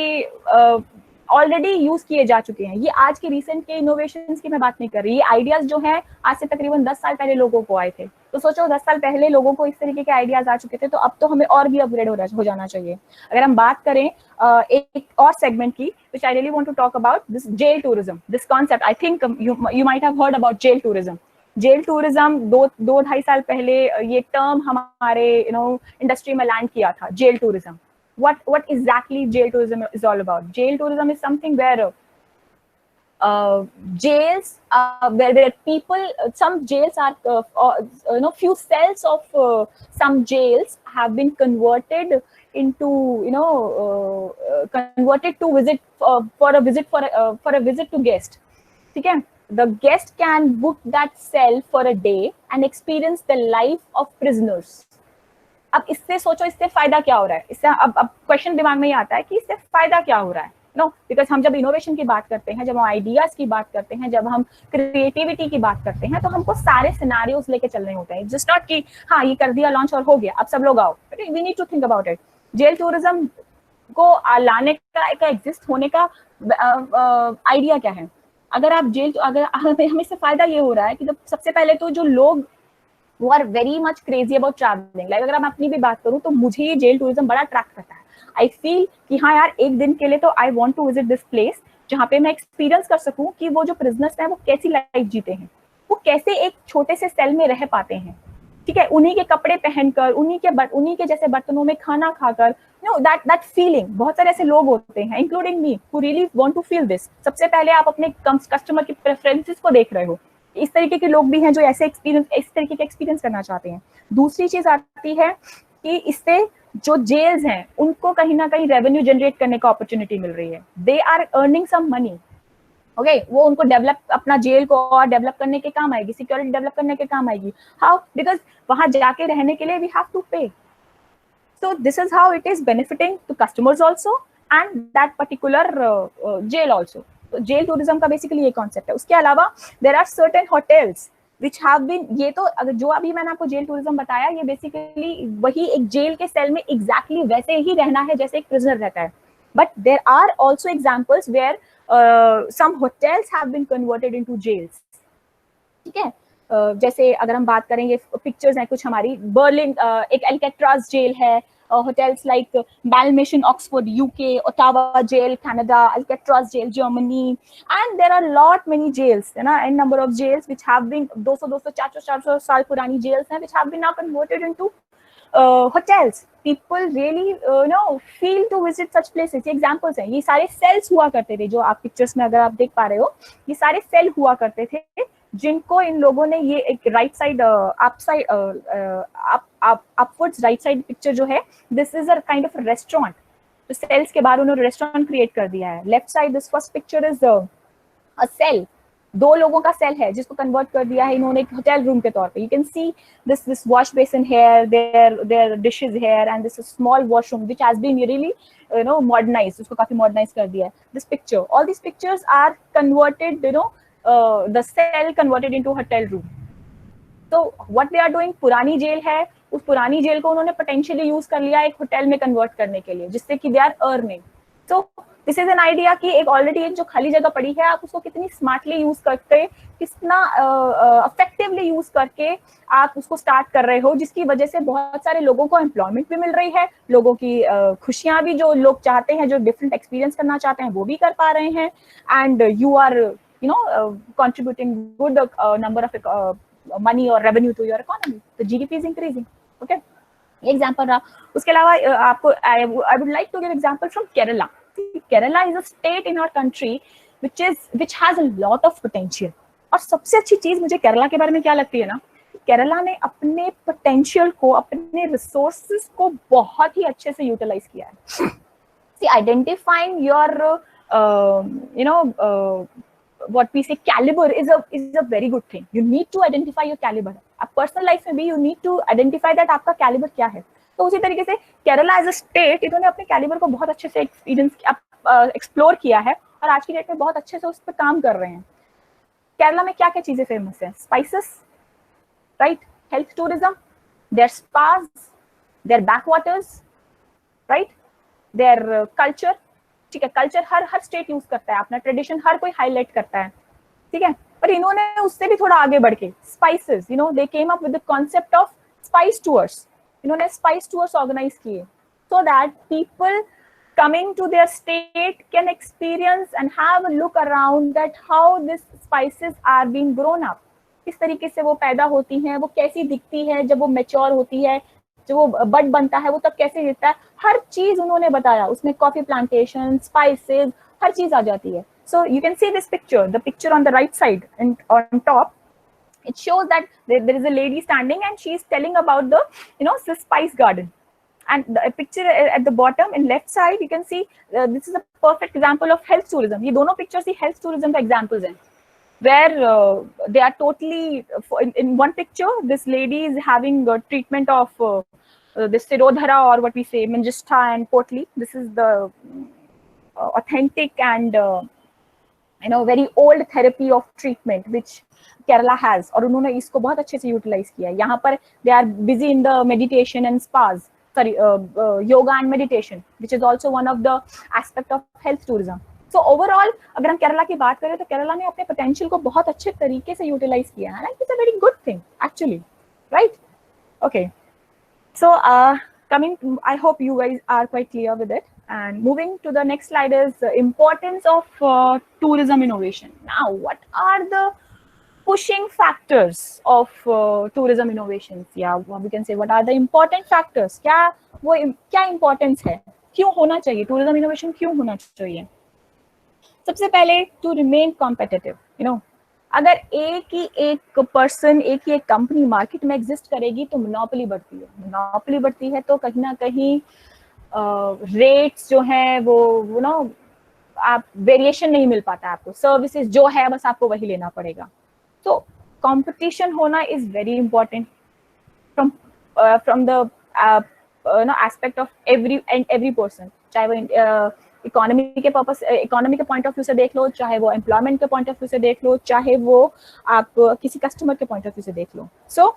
ऑलरेडी यूज किए जा चुके हैं. ये आज के रिसेंट के इनोवेशंस की मैं बात नहीं कर रही. ये आइडियाज जो हैं आज से तकरीबन 10 साल पहले लोगों को आए थे. तो सोचो 10 साल पहले लोगों को इस तरीके के आइडियाज आ चुके थे, तो अब तो हमें और भी अपग्रेड हो जाना चाहिए. अगर हम बात करें एक और सेगमेंट की, which I really want to talk about, this jail tourism, this concept. I think you might have heard about jail tourism. Jail tourism 2-2.5 साल पहले ये टर्म हमारे इंडस्ट्री में लैंड किया था, jail tourism. What exactly jail tourism is all about? Jail tourism is something where jails, where people, some jails are, few cells of some jails have been converted into, converted to visit for a visit to guest. ठीक है? The guest can book that cell for a day and experience the life of prisoners. अब इससे सोचो, इससे फायदा क्या हो रहा है. इससे अब क्वेश्चन दिमाग में ही आता है कि इससे फायदा क्या हो रहा है. बिकॉज हम जब इनोवेशन की बात करते हैं, जब हम आइडियाज की बात करते हैं, जब हम क्रिएटिविटी की बात करते हैं, तो हमको सारे सिनेरियोज लेके चलने होते हैं. जस्ट नॉट कि हाँ ये कर दिया लॉन्च और हो गया, अब सब लोग आओ. We need to think about it. Jail tourism को लाने का एग्जिस्ट होने का आइडिया क्या है. अगर आप अगर हमें इससे फायदा ये हो रहा है कि जब सबसे पहले तो जो लोग who are very much crazy about traveling, like अगर मैं अपनी भी बात करूं तो मुझे ये जेल टूरिज्म बड़ा अट्रैक्ट करता है. आई फील कि हाँ यार, एक दिन के लिए तो I want to visit this place जहाँ पे मैं एक्सपीरियंस कर सकूं कि वो जो प्रिजनर्स हैं वो कैसी लाइफ जीते हैं, वो कैसे एक छोटे से सेल में रह पाते हैं. ठीक है, उन्हीं के कपड़े पहनकर, उन्हीं के जैसे बर्तनों में खाना खाकर, दैट फीलिंग। बहुत सारे ऐसे लोग होते हैं, including me, who really want to feel this. सबसे पहले आप अपने कस्टमर की प्रेफरेंसेस को देख रहे हो, इस तरीके के लोग भी हैं जो इस तरीके के एक्सपीरियंस करना चाहते हैं। दूसरी चीज आती है कि इससे जो जेल्स हैं उनको कहीं ना कहीं रेवेन्यू जनरेट करने का अपॉर्चुनिटी मिल रही है। They are earning some money, okay, वो उनको डेवलप, अपना जेल को और डेवलप करने के काम आएगी, सिक्योरिटी डेवलप करने के काम आएगी। हाउ? बिकॉज वहां जाके रहने के लिए we have to pay. So this is how it is benefiting to customers also and that particular jail also. तो जेल टूरिज्म का बेसिकली ये कॉन्सेप्ट है। उसके अलावा there are certain hotels which have been, ये तो अगर जो अभी मैंने आपको जेल टूरिज्म बताया, ये बेसिकली वही एक जेल के सेल में एग्जैक्टली वैसे ही रहना है जैसे एक प्रिजनर रहता है। But there are also examples where some hotels have been converted into jails, ठीक है। जैसे अगर हम बात करें, ये पिक्चर्स हैं कुछ हमारी, बर्लिन एक एल्केट्राज जेल है, hotels like Malmission, Oxford, UK, Ottawa jail, Canada, Alcatraz jail, Germany, and there are lot many jails, है ना, n number of jails which have been 200 400 साल पुरानी jails हैं which have been now converted into hotels. People really feel to visit such places. ये examples हैं। ये सारे cells हुआ करते थे, जो आप pictures में अगर आप देख पा रहे हो, ये सारे cell हुआ करते थे जिनको इन लोगों ने, ये एक right side upwards right side picture जो है, this is a kind of restaurant. तो सेल्स के बाहर उन्होंने रेस्टोरेंट क्रिएट कर दिया है। Left side this first picture is a cell, 2 लोगों का सेल है जिसको कन्वर्ट कर दिया है इन्होंने एक होटल रूम के तौर पे। You can see this wash basin here, there dishes here, and this small washroom which has been really modernised, उसको काफी मॉडर्नाइज कर दिया है। This picture, all this pictures are converted, the cell converted into hotel room. So what they are doing, पुरानी jail है, उस पुरानी jail को उन्होंने पोटेंशियली यूज कर लिया एक होटल में कन्वर्ट करने के लिए, जिससे कि they are earning. So this is an idea कि एक ऑलरेडी एक जो खाली जगह पड़ी है, आप उसको कितनी स्मार्टली यूज करके, कितना इफेक्टिवली यूज करके आप उसको स्टार्ट कर रहे हो, जिसकी वजह से बहुत सारे लोगों को एम्प्लॉयमेंट भी मिल रही है, लोगों की खुशियां भी, जो लोग चाहते हैं, जो डिफरेंट एक्सपीरियंस करना चाहते हैं, वो भी कर पा रहे हैं, and you are contributing good number of money or revenue to your economy. The GDP is increasing. Okay, example रहा। उसके अलावा आपको I would like to give example from Kerala. Kerala is a state in our country which has a lot of potential. और सबसे अच्छी चीज मुझे केरला के बारे में क्या लगती है ना, केरला ने अपने पोटेंशियल को, अपने रिसोर्सेज को बहुत ही अच्छे से यूटिलाइज किया है। See, identifying your what we say caliber is a very good thing. You need to identify your caliber. आप पर्सनल लाइफ में भी you need to identify that आपका कैलिबर क्या है। तो उसी तरीके से केरला एज अ स्टेट, इन्होंने अपने कैलिबर को बहुत अच्छे से एक्सप्लोर किया है और आज की डेट में बहुत अच्छे से उस पर काम कर रहे हैं। केरला में क्या क्या चीजें फेमस है? Spices, right, health tourism, there spas, there backwaters, right, there culture, ठीक है, कल्चर हर स्टेट यूज करता है, अपना ट्रेडिशन हर कोई हाईलाइट करता है, ठीक है। पर इन्होंने उससे भी थोड़ा आगे बढ़ के spices, they came up with the concept of spice tours. इन्होंने स्पाइस टूर्स ऑर्गेनाइज किए so that people coming to their state can experience and have a look around that how these spices are being grown up, किस तरीके से वो पैदा होती हैं, वो कैसी दिखती है जब वो मैच्योर होती है, जब वो बड बनता है वो तब कैसे दिखता है, हर चीज उन्होंने बताया। उसमें कॉफी प्लांटेशन, स्पाइसेस, हर चीज आ जाती है। So you can see this picture, the picture on the right side and on top, it shows that there is a lady standing and she is telling about the the spice garden. And the picture at the bottom in left side, you can see this is a perfect example of health tourism. ये दोनों pictures ही health tourism का examples हैं, where they are totally in one picture this lady is having a treatment of this Sirodhara, or what we say Manjistha and Potli. This is the authentic and very old therapy of treatment which Kerala has, और उन्होंने इसको बहुत अच्छे से utilise किया है। यहाँ पर they are busy in the meditation and spas, sorry, yoga and meditation, which is also one of the aspect of health tourism. So overall, अगर हम केरला की बात करें तो केरला ने अपने पोटेंशियल को बहुत अच्छे तरीके से यूटिलाइज किया है। It's a very good thing actually, right? Okay, so coming, I hope you guys are quite clear with it. And moving to the next slide is the importance of tourism innovation. Now, what are the pushing factors of tourism innovations, या we can say what are the important factors, क्या importance है, क्यों होना चाहिए tourism innovation, क्यों होना चाहिए. सबसे पहले to remain competitive, you know, अगर एक ही एक पर्सन, एक ही एक कंपनी मार्केट में एग्जिस्ट करेगी तो मोनोपोली बढ़ती है. मोनोपोली बढ़ती है तो कहीं ना कहीं रेट्स जो है वो नो आप वेरिएशन नहीं मिल पाता आपको. सर्विसेज जो है बस आपको वही लेना पड़ेगा. तो कंपटीशन होना is very important from the aspect of every person, चाहे वो इकोनॉमी के पर्पस, इकोनॉमी के पॉइंट ऑफ व्यू से देख लो, चाहे वो एम्प्लॉयमेंट के पॉइंट ऑफ व्यू से देख लो, चाहे वो आप किसी कस्टमर के पॉइंट ऑफ व्यू से देख लो. So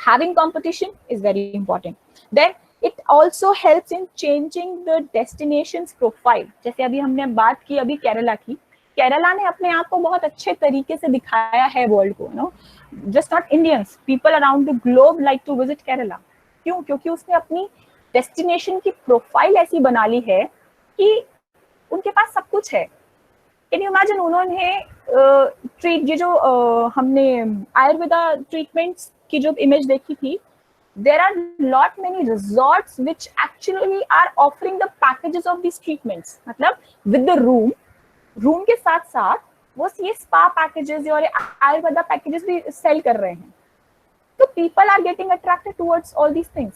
having competition is very important. Then it also helps in changing the destinations profile. जैसे अभी हमने बात की अभी केरला की, केरला ने अपने आप को बहुत अच्छे तरीके से दिखाया है वर्ल्ड को. No just not Indians, people around the globe like to visit Kerala. क्यों? क्योंकि उसने अपनी डेस्टिनेशन की प्रोफाइल ऐसी बना ली है कि उनके पास सब कुछ है. कैन यू इमेजिन, उन्होंने ट्रीट ये जो हमने आयुर्वेदा ट्रीटमेंट्स की जो इमेज देखी थी, there are lot many resorts which actually are offering the packages of these treatments. मतलब with the room के साथ साथ वो ये spa packages और आयुर्वेदा packages भी सेल कर रहे हैं. तो people are getting attracted towards all these things.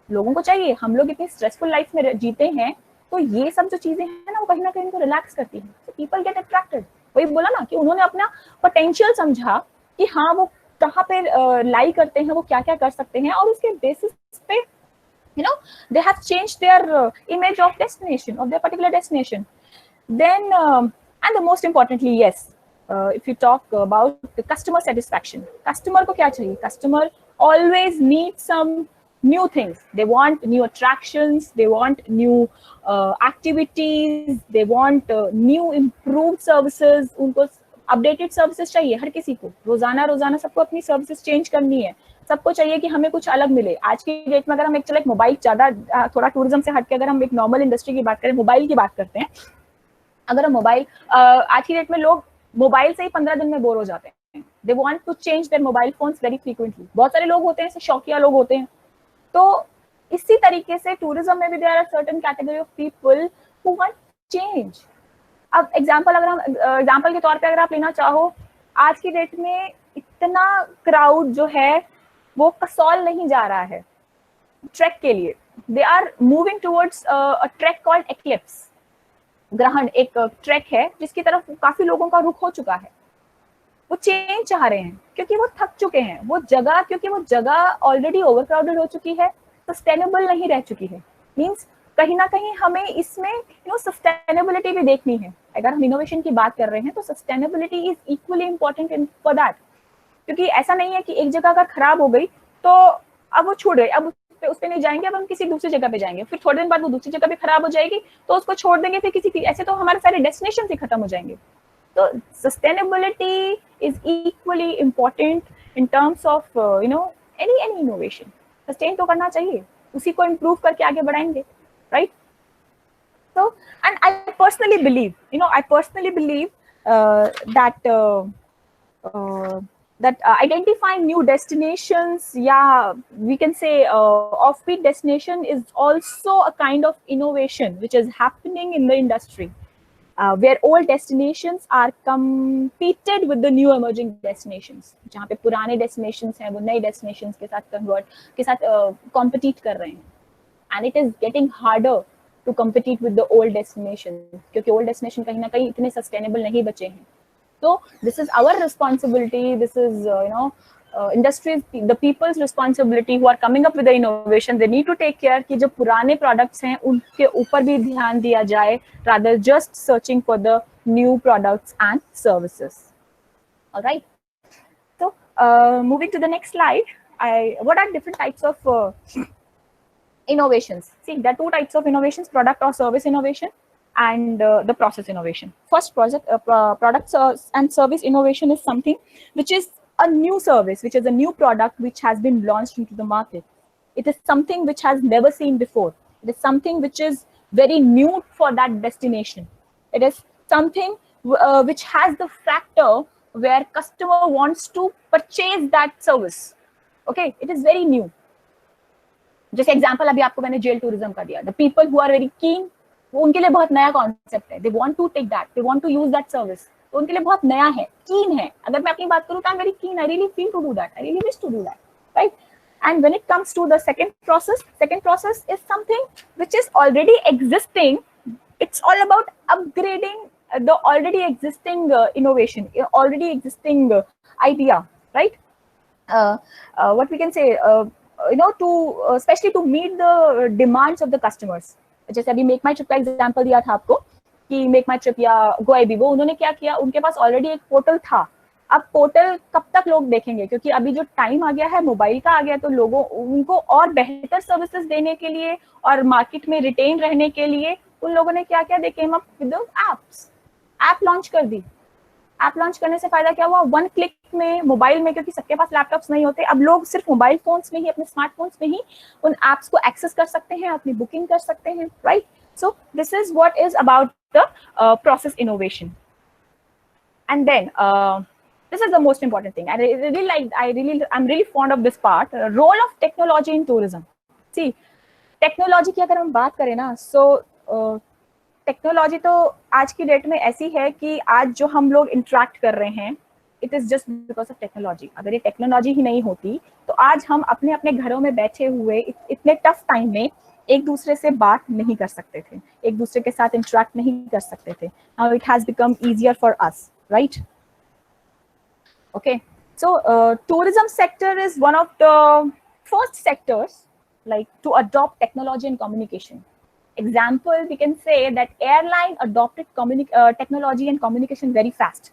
लोगों को चाहिए, हम लोग इतनी स्ट्रेसफुल लाइफ में जीते हैं, तो ये सब जो चीजें हैं ना वो कहीं ना कहीं इनको रिलैक्स करती हैं. तो पीपल गेट अट्रैक्टेड. वही बोला ना कि उन्होंने अपना पोटेंशियल समझा कि हाँ वो कहाँ पे लाई करते हैं, वो क्या क्या कर सकते हैं, और उसके बेसिस पे you know they have changed their image of destination, of their particular destination. Then and the most importantly, yes, if you talk about the customer satisfaction, customer को क्या चाहिए? Customer always needs some new things. They want new attractions, they want new activities, they want new improved services. उनको updated services चाहिए हर किसी को. रोजाना सबको अपनी सर्विसेज चेंज करनी है. सबको चाहिए कि हमें कुछ अलग मिले. आज की डेट में अगर हम एक चलो एक मोबाइल, ज्यादा थोड़ा टूरिज्म से हटके अगर हम एक नॉर्मल इंडस्ट्री की बात करें, मोबाइल की बात करते हैं, अगर हम मोबाइल, आज की डेट में लोग मोबाइल से ही 15 दिन में बोर हो जाते हैं. They want to change their mobile phones very frequently. बहुत सारे लोग होते हैं, ऐसे शौकिया लोग होते हैं. तो इसी तरीके से टूरिज्म में भी there are certain category of people who want change. अब एग्जाम्पल, अगर हम एग्जाम्पल के तौर पे अगर आप लेना चाहो, आज की डेट में इतना क्राउड जो है वो कसौल नहीं जा रहा है ट्रैक के लिए. They are moving towards a track called eclipse. ग्रहण एक ट्रैक है जिसकी तरफ काफी लोगों का रुख हो चुका है. वो चेंज चाह रहे हैं क्योंकि वो थक चुके हैं. वो जगह, क्योंकि वो जगह ऑलरेडी ओवरक्राउडेड हो चुकी है, सस्टेनेबल नहीं रह चुकी है. मीन्स कहीं ना कहीं हमें इसमें सस्टेनेबिलिटी भी देखनी है. अगर हम इनोवेशन की बात कर रहे हैं तो sustainability is equally important in for that. क्योंकि ऐसा नहीं है कि एक जगह अगर खराब हो गई तो अब वो छूट गई, अब उस पे नहीं जाएंगे, अब हम किसी दूसरी जगह पे जाएंगे. फिर थोड़े दिन बाद वो दूसरी जगह भी खराब हो जाएगी तो उसको छोड़ देंगे, फिर किसी, ऐसे तो हमारे सारे डेस्टिनेशन ही खत्म हो जाएंगे. तो sustainability is equally important in terms of any innovation. Sustain तो करना चाहिए, उसी को इम्प्रूव करके आगे बढ़ाएंगे, right? So, and I personally believe that identifying new destinations, we can say offbeat destination, is also a kind of innovation which is happening in the industry, where old destinations are competed with the new emerging destinations. जहाँ पे पुराने destinations हैं वो नए destinations के साथ compete कर रहे हैं. And it is getting harder to compete with the old destination, क्योंकि old destination कहीं ना कहीं इतने sustainable नहीं बचे हैं. So this is our responsibility. This is industries, the people's responsibility who are coming up with the innovation. They need to take care कि जो पुराने products हैं उनके ऊपर भी ध्यान दिया जाए, rather just searching for the new products and services. All right. So moving to the next slide, what are different types of innovations? See, there are two types of innovations: product or service innovation, and the process innovation. First, products and service innovation is something which is a new service, which is a new product which has been launched into the market. It is something which has never seen before. It is something which is very new for that destination. It is something which has the factor where customer wants to purchase that service. Okay, it is very new. जैसे example अभी आपको मैंने jail tourism का दिया. The people who are very keen, वो उनके लिए बहुत नया कॉन्सेप्ट है. They want to take that, they want to use that service. तो उनके लिए बहुत नया है, keen है. अगर मैं अपनी बात करूँ तो I'm very keen, I really feel to do that, I really wish to do that, right? And when it comes to the second process is something which is already existing. It's all about upgrading the already existing innovation, already existing idea, right? What we can say, to especially to meet the demands of the customers. जैसे अभी make माई trip का example दिया था आपको कि make माई trip या गोआईबी, उन्होंने क्या किया, उनके पास ऑलरेडी एक पोर्टल था. अब पोर्टल कब तक लोग देखेंगे, क्योंकि अभी जो टाइम आ गया है मोबाइल का आ गया, तो लोगों उनको और बेहतर सर्विसेज देने के लिए और मार्केट में रिटेन रहने के लिए उन लोगों ने क्या किया, they came up with apps. App launch कर दी. ऐप लॉन्च करने से फायदा क्या हुआ, वन क्लिक में मोबाइल में, क्योंकि सबके पास लैपटॉप्स नहीं होते, अब लोग सिर्फ मोबाइल फोन्स में ही, अपने स्मार्टफोन्स में ही उन एप्स को एक्सेस कर सकते हैं, अपनी बुकिंग कर सकते हैं, right? So this is what is about the process innovation. And then this is the most important thing. I'm really fond of this part. Role of technology in tourism. See, technology की अगर हम बात करें ना, so technology तो आज की date में ऐसी है कि आज जो हम लोग इंटरेक्ट कर रहे हैं, it is just because of technology. अगर ये टेक्नोलॉजी ही नहीं होती तो आज हम अपने अपने घरों में बैठे हुए इतने टफ टाइम में एक दूसरे से बात नहीं कर सकते थे, एक दूसरे के साथ इंटरेक्ट नहीं कर सकते थे. Now it has become easier for us, right? Okay, so tourism sector is one of the first sectors like to adopt technology and communication. Example, we can say that airline adopted technology and communication very fast.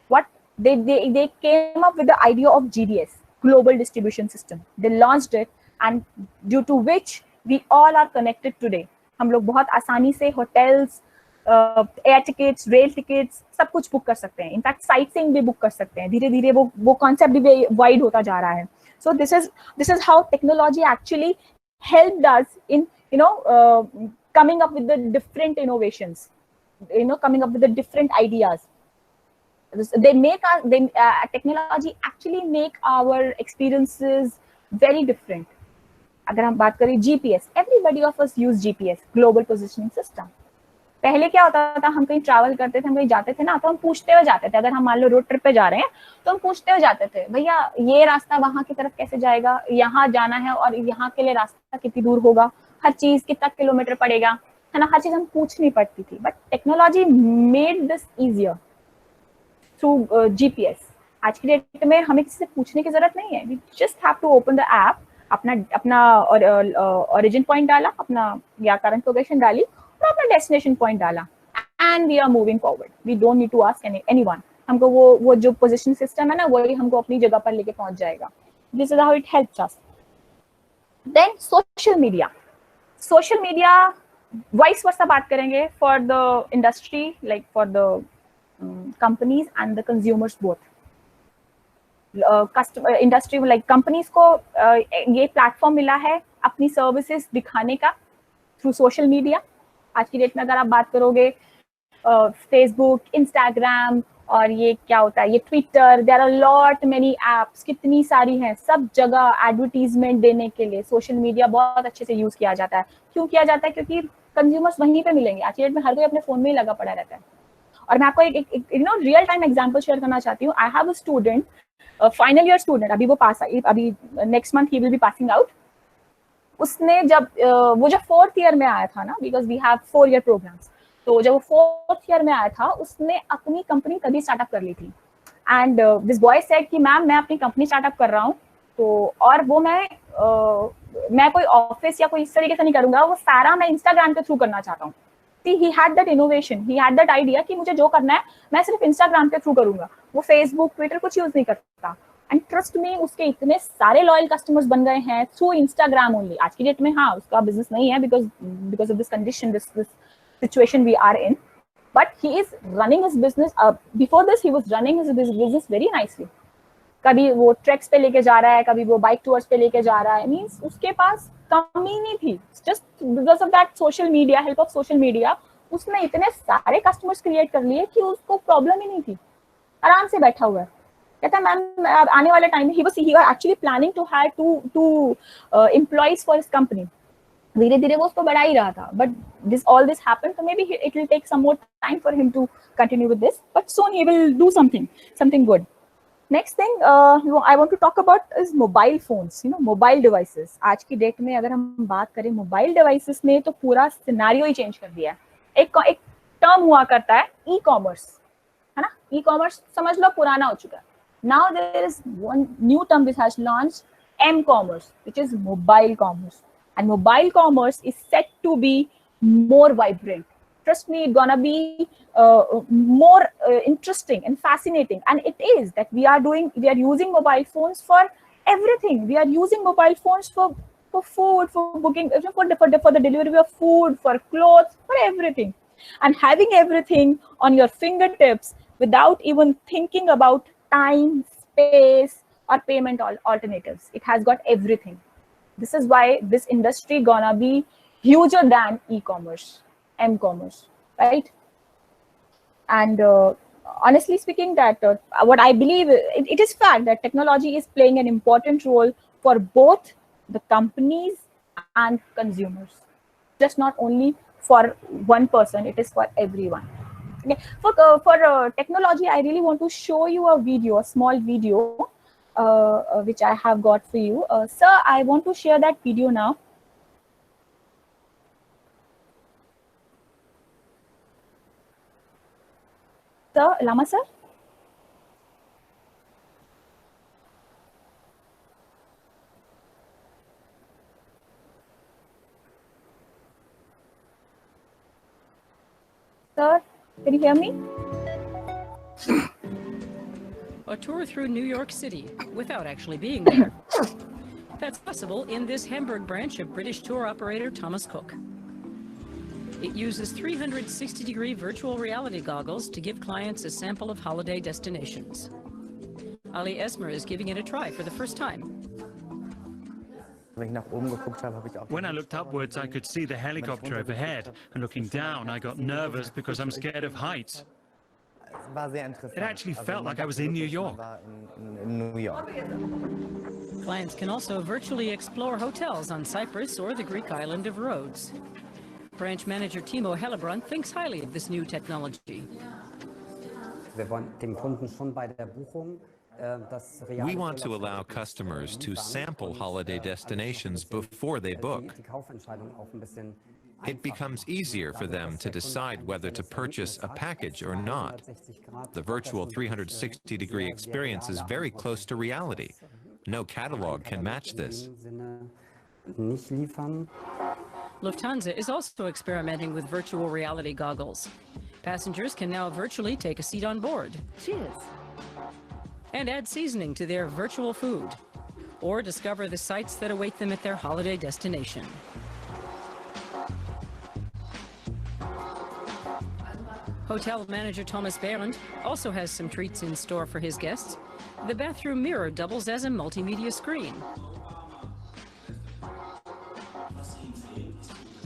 What they came up with the idea of GDS, Global Distribution System. They launched it, and due to which we all are connected today. हम लोग बहुत आसानी से hotels, air tickets, rail tickets, सब कुछ book कर सकते हैं. इनफैक्ट साइट सीइंग भी बुक कर सकते हैं. धीरे धीरे वो कॉन्सेप्ट भी वाइड होता जा रहा है. So this is how technology actually helped us in coming up with the different innovations, coming up with the different ideas. Technology actually make our experiences very different. अगर हम बात करें GPS, everybody of us use GPS, Global Positioning System. पहले क्या होता था, हम कहीं ट्रैवल करते थे, हम कहीं जाते थे ना, तो हम पूछते हुए जाते थे. अगर हम मान लो रोड ट्रिप पे जा रहे हैं तो हम पूछते हुए जाते थे, भैया ये रास्ता वहां की तरफ कैसे जाएगा, यहाँ जाना है और यहाँ के लिए रास्ता कितनी दूर होगा, हर चीज कितना किलोमीटर पड़ेगा, है ना, हर चीज हम पूछनी पड़ती थी. But technology made this easier through GPS. आज की डेट में हमें किसी से पूछने की जरूरत नहीं है. We just have to open the app, अपना ओरिजिन पॉइंट डाला, अपना या करंट लोकेशन डाली, अपना डेस्टिनेशन पॉइंट डाला, and we are moving forward. We don't need to ask anyone. हमको वो जो पोजीशन सिस्टम है ना, वही हमको अपनी जगह पर लेके पहुंच जाएगा. This is how it helps us. Then social media vice versa बात करेंगे for the industry, like for the companies and the consumers both. Customer industry like companies को ये प्लेटफॉर्म मिला है अपनी सर्विसेज दिखाने का थ्रू सोशल मीडिया. आज की डेट में अगर आप बात करोगे फेसबुक, इंस्टाग्राम और ये क्या होता है, ये Twitter, there are lot many apps, कितनी सारी हैं. सब जगह एडवर्टीजमेंट देने के लिए सोशल मीडिया बहुत अच्छे से यूज किया जाता है. क्यों किया जाता है? क्योंकि कंज्यूमर्स वहीं पे मिलेंगे. आज की डेट में हर कोई अपने फोन में ही लगा पड़ा रहता है. और मैं आपको एक रियल टाइम एग्जांपल शेयर करना चाहती हूँ. I have a student, final year student, अभी वो अभी next month he will be passing out. उसने जब वो जब 4th ईयर में आया था ना, because we have 4 year programmes, तो जब वो 4th ईयर में आया था उसने अपनी कंपनी तभी स्टार्टअप कर ली थी. एंड दिस बॉय सेड कि मैम मैं अपनी कंपनी स्टार्टअप कर रहा हूँ, तो और वो मैं कोई ऑफिस या कोई इस तरीके से नहीं करूंगा, वो सारा मैं इंस्टाग्राम के थ्रू करना चाहता हूँ. He had that innovation, he had that idea कि मुझे जो करना है मैं सिर्फ इंस्टाग्राम के थ्रू करूंगा. वो फेसबुक, ट्विटर कुछ यूज नहीं करता. एंड ट्रस्ट में उसके इतने सारे लॉयल कस्टमर्स बन गए हैं थ्रू इंस्टाग्राम ओनली. आज की डेट में हाँ उसका बिजनेस नहीं है because of this condition, this situation we are in, but he is running his business. Before this he was running his business very nicely. कभी वो ट्रैक्स पे लेके जा रहा है, कभी वो बाइक टूर्स पे लेके जा रहा है. मींस उसके पास कमी नहीं थी. Just because of that social media, help of social media, उसने इतने सारे कस्टमर्स क्रिएट कर लिए कि उसको प्रॉब्लम ही नहीं थी. आराम से बैठा हुआ है, कहता है मैम आने वाले टाइम में he was actually planning to hire two employees for his company. धीरे धीरे वो उसको बढ़ा ही रहा था, but all this happened, so maybe it will take some more time for him to continue with this, but soon he will do something good. Next thing I want to talk about is mobile phones, mobile devices. आज की date में अगर हम बात करें mobile devices ने तो पूरा सिनेरियो ही चेंज कर दिया है। एक टर्म हुआ करता है ई-कॉमर्स, है ना, ई-कॉमर्स समझ लो पुराना हो चुका है। Now there is one new term which has launched, m-commerce, which is mobile commerce, and mobile commerce is set to be more vibrant. Trust me, it's gonna be more interesting and fascinating, and it is that we are using mobile phones for everything. We are using mobile phones for food, for booking, for the delivery of food, for clothes, for everything, and having everything on your fingertips without even thinking about time, space, or payment alternatives. It has got everything. This is why this industry gonna be huger than e-commerce, m-commerce, right? And honestly speaking, that what I believe, it is fact that technology is playing an important role for both the companies and consumers. Just not only for one person, it is for everyone. Okay. For technology, I really want to show you a small video, which I have got for you. Sir, I want to share that video now. Sir, Lama sir? Sir, can you hear me? A tour through New York City without actually being there. That's possible in this Hamburg branch of British tour operator Thomas Cook. It uses 360-degree virtual reality goggles to give clients a sample of holiday destinations. Ali Esmer is giving it a try for the first time. When I looked upwards, I could see the helicopter overhead, and looking down, I got nervous because I'm scared of heights. It actually felt like I was in New York. Clients can also virtually explore hotels on Cyprus or the Greek island of Rhodes. Branch manager Timo Hellebrand thinks highly of this new technology. We want to allow customers to sample holiday destinations before they book. It becomes easier for them to decide whether to purchase a package or not. The virtual 360-degree experience is very close to reality. No catalog can match this. Lufthansa is also experimenting with virtual reality goggles. Passengers can now virtually take a seat on board. Cheers. And add seasoning to their virtual food, or discover the sights that await them at their holiday destination. Hotel manager Thomas Behrendt also has some treats in store for his guests. The bathroom mirror doubles as a multimedia screen.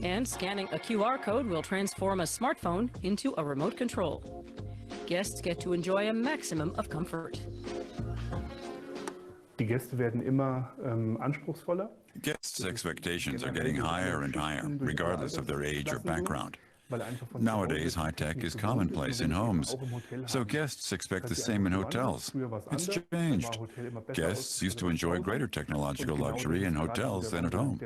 And scanning a QR code will transform a smartphone into a remote control. Guests get to enjoy a maximum of comfort. Die Gäste werden immer anspruchsvoller. Guests' expectations are getting higher and higher, regardless of their age or background. Nowadays, high-tech is commonplace in homes, so guests expect the same in hotels. It's changed. Guests used to enjoy greater technological luxury in hotels than at home.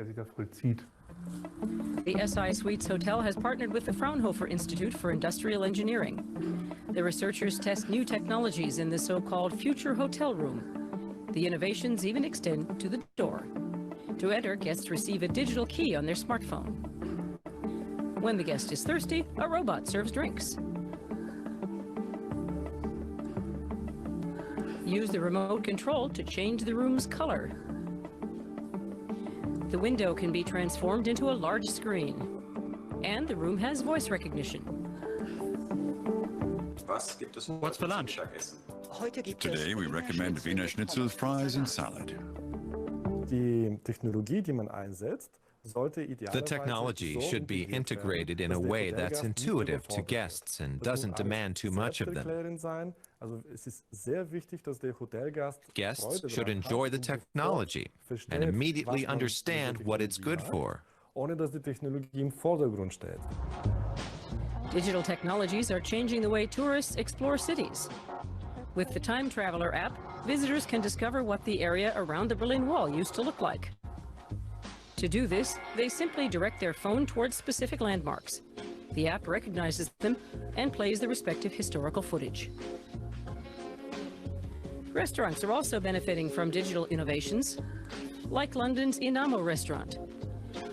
The SI Suites Hotel has partnered with the Fraunhofer Institute for Industrial Engineering. The researchers test new technologies in the so-called future hotel room. The innovations even extend to the door. To enter, guests receive a digital key on their smartphone. When the guest is thirsty, a robot serves drinks. Use the remote control to change the room's color. The window can be transformed into a large screen. And the room has voice recognition. What's for lunch? Today, we recommend Wiener Schnitzel, fries, and salad. The technology should be integrated in a way that's intuitive to guests and doesn't demand too much of them. Guests should enjoy the technology and immediately understand what it's good for. Digital technologies are changing the way tourists explore cities. With the Time Traveler app, visitors can discover what the area around the Berlin Wall used to look like. To do this, they simply direct their phone towards specific landmarks. The app recognizes them and plays the respective historical footage. Restaurants are also benefiting from digital innovations, like London's Inamo restaurant.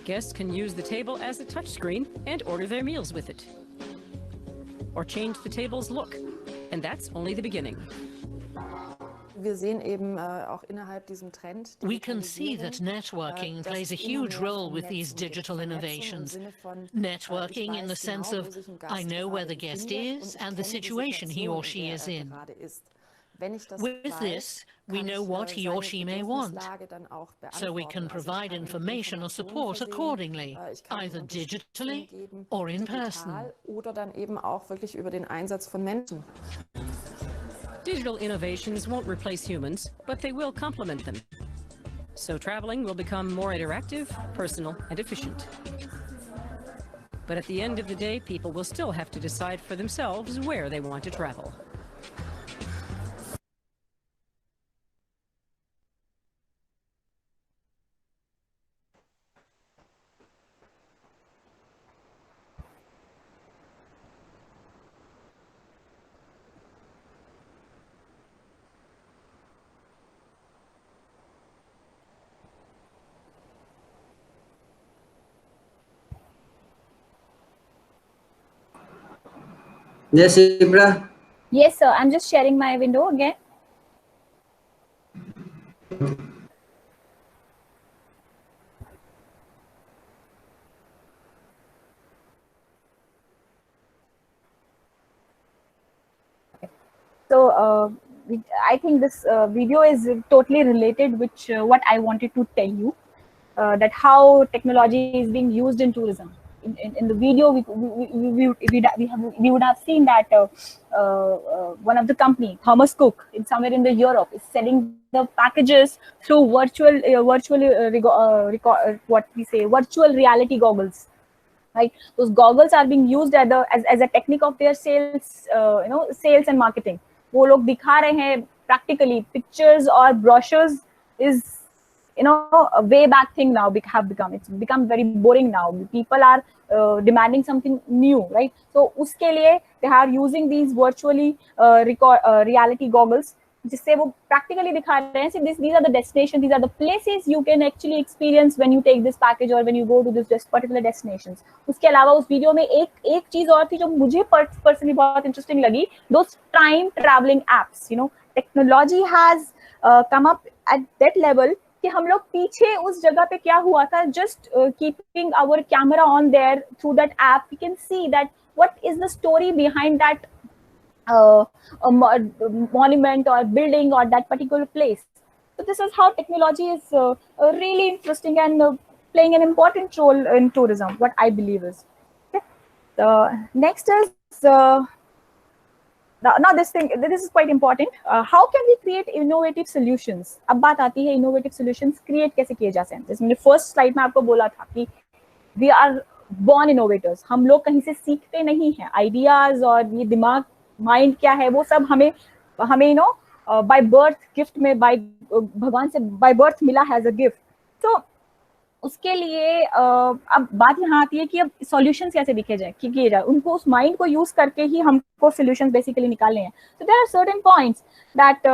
Guests can use the table as a touchscreen and order their meals with it. Or change the table's look, and that's only the beginning. We can see that networking plays a huge role with these digital innovations. Networking in the sense of, I know where the guest is and the situation he or she is in. With this, we know what he or she may want, so we can provide information or support accordingly, either digitally or in person. Digital innovations won't replace humans, but they will complement them. So traveling will become more interactive, personal, and efficient. But at the end of the day, people will still have to decide for themselves where they want to travel. Yes, Ibra. Yes, sir. I'm just sharing my window again. So I think this video is totally related, which what I wanted to tell you, that how technology is being used in tourism. In the video, we would have seen that one of the company, Thomas Cook, somewhere in the Europe, is selling the packages through virtual reality goggles. Right, those goggles are being used as a technique of their sales, sales and marketing. वो लोग दिखा रहे हैं practically pictures or brochures is a way back thing now. It's become very boring now. People are demanding something new, right? So uske liye they are using these virtually reality goggles, जिससे वो practically दिखा रहे हैं. These are the destinations, these are the places you can actually experience when you take this package or when you go to this particular destinations. उसके अलावा उस video में एक चीज और थी जो मुझे personally बहुत interesting लगी. Those time traveling apps, technology has come up at that level कि हम लोग पीछे उस जगह पे क्या हुआ था, just keeping our camera on there through that app, we can see that what is the story behind that monument or building or that particular place. So this is how technology is really interesting and playing an important role in tourism, what I believe is. Okay. Next is now this is quite important. How can we create innovative solutions? अब बात आती है innovative solutions create कैसे किए जा सकते हैं. जैसे मैंने first slide में आपको बोला था कि we are born innovators. हम लोग कहीं से सीखते नहीं हैं. Ideas और ये दिमाग माइंड क्या है वो सब हमें by birth gift में भगवान से by birth मिला as a gift. तो उसके लिए अब बात यहाँ आती है कि अब सॉल्यूशंस कैसे दिखे जाए किए जाए. उनको उस माइंड को यूज करके ही हमको सॉल्यूशंस बेसिकली निकालने हैं. So there are certain points that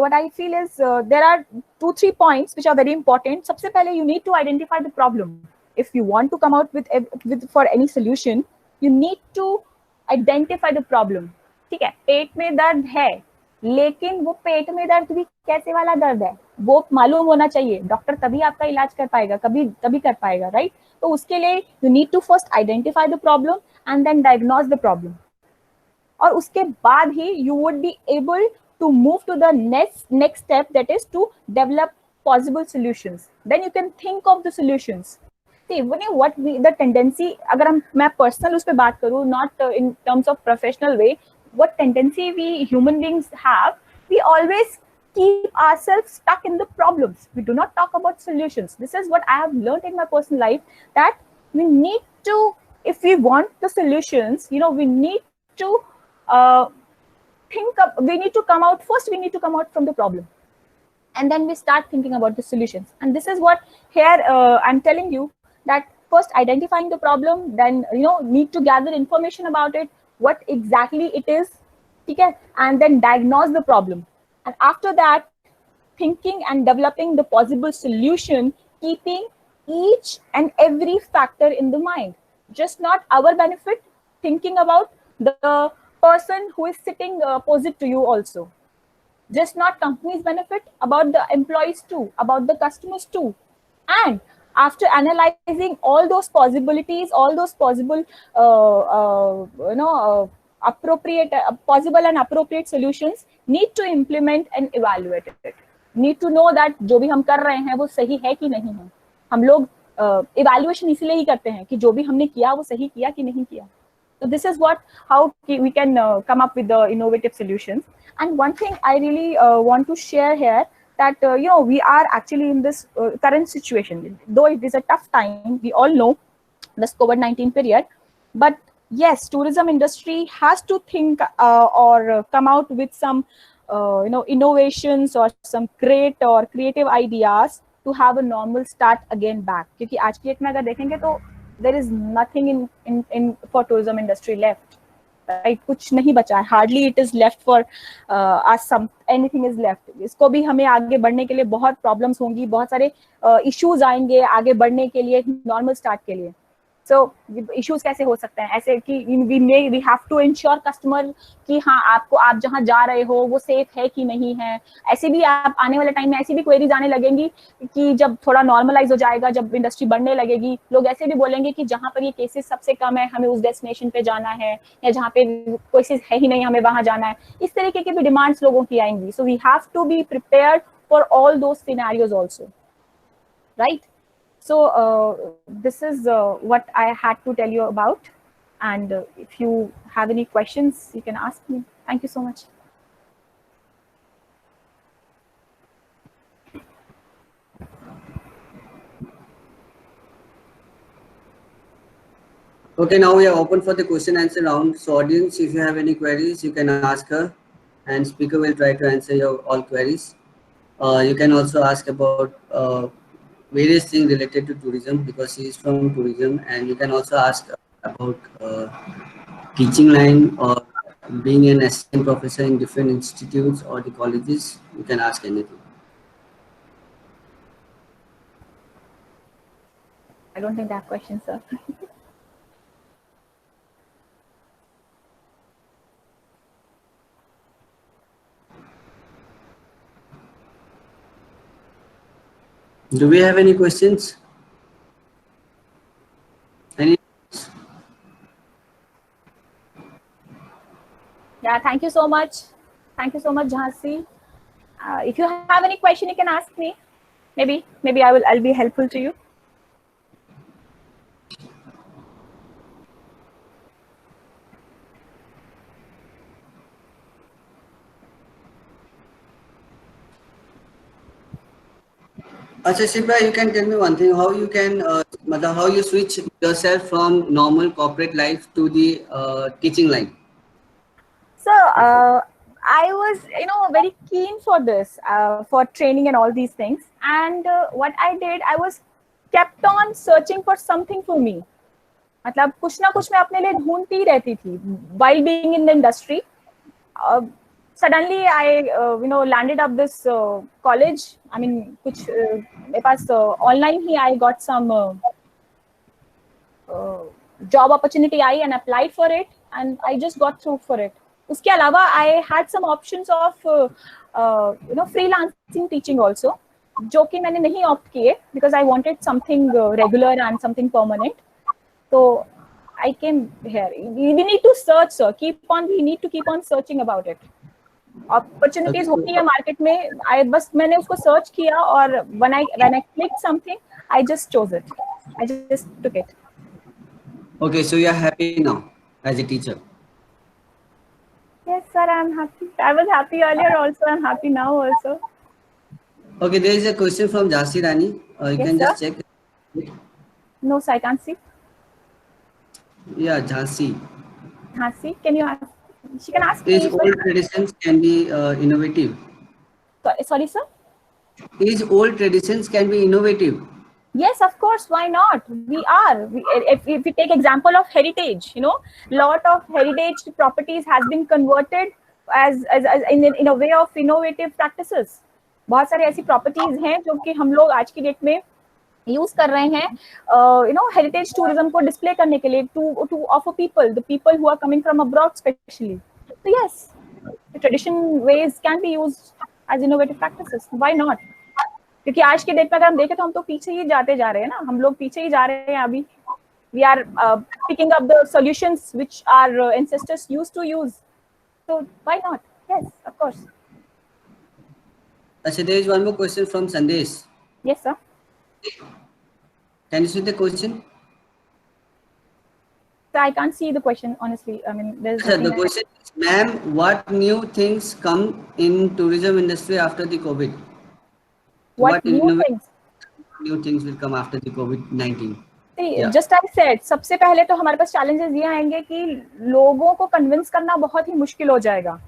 what I feel is there are 2-3 points which are very important. सबसे पहले you need to identify the problem. If you want to come out with for any solution, you need to identify the problem. ठीक है, पेट में दर्द है, लेकिन वो पेट में दर्द भी कैसे वाला दर्द है वो मालूम होना चाहिए. डॉक्टर तभी आपका इलाज कर पाएगा, तभी कर पाएगा, राइट? तो उसके लिए you need to first identify the problem and then diagnose the problem. और उसके बाद ही you would be able to move to the next step, that is to develop possible solutions. Then you can think of the solutions. What the tendency, अगर मैं personal उस पर बात करूँ, not in terms of professional way, what tendency we human beings have, we always keep ourselves stuck in the problems. We do not talk about solutions. This is what I have learned in my personal life, that we need to, if we want the solutions, you know, we need to we need to come out first. We need to come out from the problem, and then we start thinking about the solutions. And this is what here I'm telling you, that first identifying the problem, then, you know, need to gather information about it, what exactly it is, okay, and then diagnose the problem. And after that, thinking and developing the possible solution, keeping each and every factor in the mind, just not our benefit, thinking about the person who is sitting opposite to you also, just not company's benefit, about the employees too, about the customers too. And after analyzing all those possibilities, all those possible appropriate possible and appropriate solutions, need to implement and evaluate it. Need to know that जो भी हम कर रहे हैं वो सही है कि नहीं है. हम लोग evaluation इसलिए ही करते हैं कि जो भी हमने किया वो सही किया कि नहीं किया. So this is how we can come up with the innovative solutions. And one thing I really want to share here, that you know, we are actually in this current situation, though it is a tough time, we all know, this COVID-19 period, but yes, tourism industry has to think or come out with some you know, innovations or some great or creative ideas to have a normal start again back. क्योंकि आज की date में अगर देखेंगे तो there is nothing in for tourism industry left, right? कुछ नहीं बचा है, hardly it is left for us, some anything is left. इसको भी हमें आगे बढ़ने के लिए बहुत problems होंगी, बहुत सारे issues आएंगे आगे बढ़ने के लिए, normal start के लिए. So issues कैसे हो सकते हैं ऐसे कि we have to ensure customer कि हाँ, आपको, आप जहाँ जा रहे हो वो safe है कि नहीं है. ऐसे भी आप आने वाले टाइम में ऐसी भी queries आने लगेंगी कि जब थोड़ा normalize हो जाएगा, जब इंडस्ट्री बढ़ने लगेगी, लोग ऐसे भी बोलेंगे कि जहाँ पर ये केसेस सबसे कम है हमें उस डेस्टिनेशन पे जाना है, या जहाँ पे केसेस है ही नहीं हमें वहाँ जाना है. इस तरीके की भी डिमांड्स लोगों की आएंगी. So we have to be prepared for all those scenarios also, right? So this is what I had to tell you about, and if you have any questions, you can ask me. Thank you so much. Okay, now we are open for the question answer round. So audience, if you have any queries, you can ask her, and speaker will try to answer your all queries. You can also ask about various things related to tourism, because he is from tourism, and you can also ask about teaching line or being an assistant professor in different institutes or the colleges. You can ask anything. I don't think I have questions, sir. Do we have any questions? Any? Yeah, thank you so much. Thank you so much, Jhansi. If you have any question, you can ask me. Maybe I'll be helpful to you. Shipra, you can tell me one thing, how you can, how you switch yourself from normal corporate life to the teaching line? So I was, you know, very keen for this, for training and all these things. And what I did, I was kept on searching for something for me. मतलब कुछ ना कुछ मैं अपने लिए ढूंढती रहती थी while being in the industry. Suddenly I landed up this college. I mean, कुछ मेरे पास online he I got some job opportunity I and applied for it, and I just got through for it. उसके अलावा I had some options of freelancing teaching also, जो कि मैंने नहीं opt किए because I wanted something regular and something permanent. So I came here. We need to search, sir. We need to keep on searching about it. Opportunities होती है market में. बस मैंने उसको search किया और when I clicked something, I just chose it. I just took it. Okay, so you are happy now as a teacher? sir, I'm happy. I was happy earlier also. I'm happy now also. Okay, there is a question from Jasi Rani. You Yes, can just sir. check. No, sir, I can't see. Yeah, Jhansi. Jhansi, can you ask? She can ask Is me. old traditions can be innovative? Sorry, sir? Is old traditions can be innovative? Yes, of course. Why not? We are. If we take example of heritage, lot of heritage properties has been converted as in a way of innovative practices. बहुत सारे ऐसी properties हैं जो कि हम लोग आज की डेट में यूज कर रहे हैं हेरिटेज टूरिज्म को डिस्प्ले करने के लिए to offer people the people who are coming from abroad specially तो yes the tradition ways can be used as innovative practices why not क्योंकि आज के डेट में अगर हम देखें तो हम तो पीछे ही जाते जा रहे हैं ना हम लोग पीछे ही जा रहे हैं अभी we are picking up the solutions which our ancestors used to use so why not yes of course Achha, there is one more question from Sandesh. yes sir. Can you see the question? So I can't see the question, honestly. I mean, there's The question is, ma'am, what new things come in tourism industry after the COVID? What new things? New things will come after the COVID-19. See, just I said, सबसे पहले तो हमारे पास challenges ये आएंगे कि लोगों को convince करना बहुत ही मुश्किल हो जाएगा.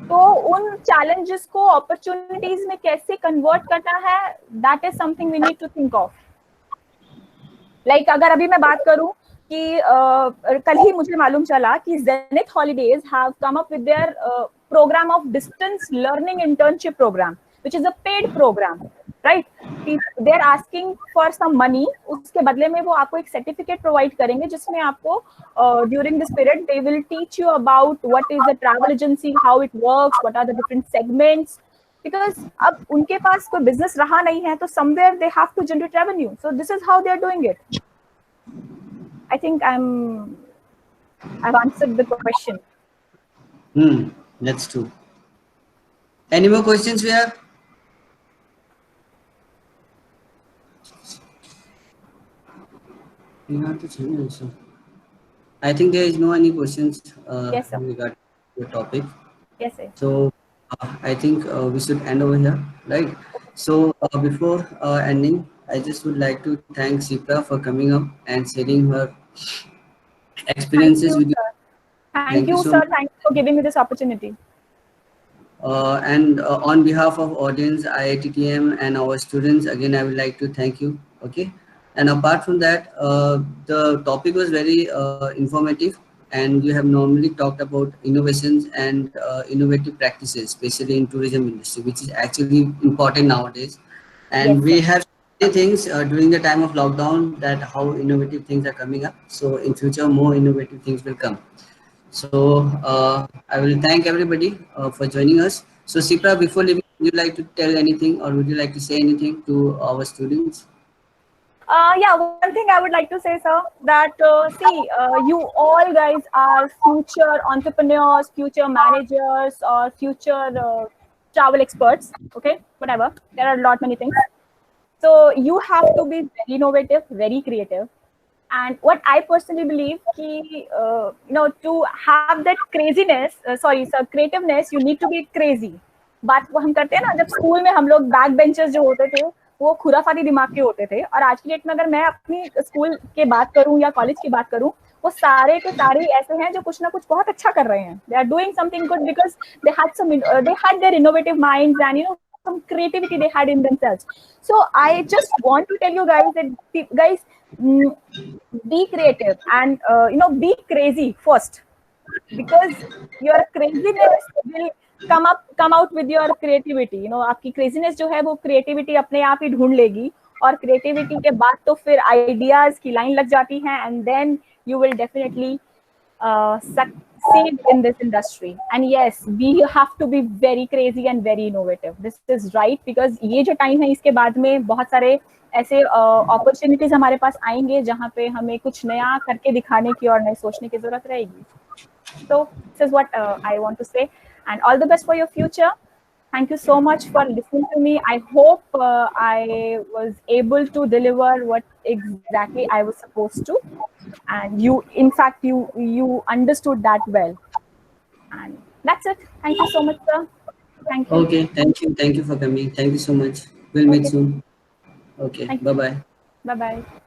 तो उन challenges को opportunities में कैसे convert करना है, that is something we need to think of. Like अगर अभी मैं बात करूं कि कल ही मुझे मालूम चला कि Zenith Holidays have come up with their program of distance learning internship program, which is a paid program, right? They are asking for some money. उसके बदले में वो आपको एक certificate provide करेंगे जिसमें आपको during this period they will teach you about what is the travel agency, how it works, what are the different segments. Because अब उनके पास कोई business रहा नहीं है तो somewhere they have to generate revenue. So this is how they are doing it. I think I've answered the question. That's true. Any more questions we have? I think there is no any questions yes, sir. regarding the topic. Yes, sir. So I think we should end over here, right? So before ending, I just would like to thank Sipra for coming up and sharing her experiences with you. Thank you, sir. Thank you for giving me this opportunity. And on behalf of audience, IITTM and our students, again, I would like to thank you. Okay. And apart from that, the topic was very informative, and you have normally talked about innovations and innovative practices, especially in tourism industry, which is actually important nowadays. And yes, we have many things during the time of lockdown that how innovative things are coming up. So in future, more innovative things will come. So I will thank everybody for joining us. So Sipra, before leaving, would you like to tell anything or would you like to say anything to our students? Yeah, one thing I would like to say, sir, that you all guys are future entrepreneurs, future managers, or future travel experts. Okay, whatever. There are a lot many things. So you have to be very innovative, very creative. And what I personally believe, to have that craziness, creativeness, you need to be crazy. बात वो हम करते हैं ना जब school में हम लोग बैक बेंचर्स जो होते थे वो खुराफाती दिमाग के होते थे और आज की डेट में अगर मैं अपनी स्कूल के बात करूं या कॉलेज की बात करूं वो सारे के सारे ऐसे हैं जो कुछ ना कुछ बहुत अच्छा कर रहे हैं. They are doing something good because they had their innovative minds and some creativity they had in themselves. So I just want to tell you guys that guys be creative and be crazy first because your craziness will come out with your creativity. आपकी craziness जो है वो creativity अपने आप ही ढूंढ लेगी और creativity के बाद तो फिर ideas की line लग जाती है and then you will definitely succeed in this industry. And yes, we have to be very crazy and very innovative. This is right because ये जो time है इसके बाद में बहुत सारे ऐसे opportunities हमारे पास आएंगे जहाँ पे हमें कुछ नया करके दिखाने की और नए सोचने की जरूरत रहेगी. So this is what I want to say. And all the best for your future. Thank you so much for listening to me. I hope I was able to deliver what exactly I was supposed to. And you, in fact, you understood that well. And that's it. Thank you so much, sir. Thank you. Okay, thank you for coming. Thank you so much. We'll meet soon. Okay, bye-bye. Bye-bye.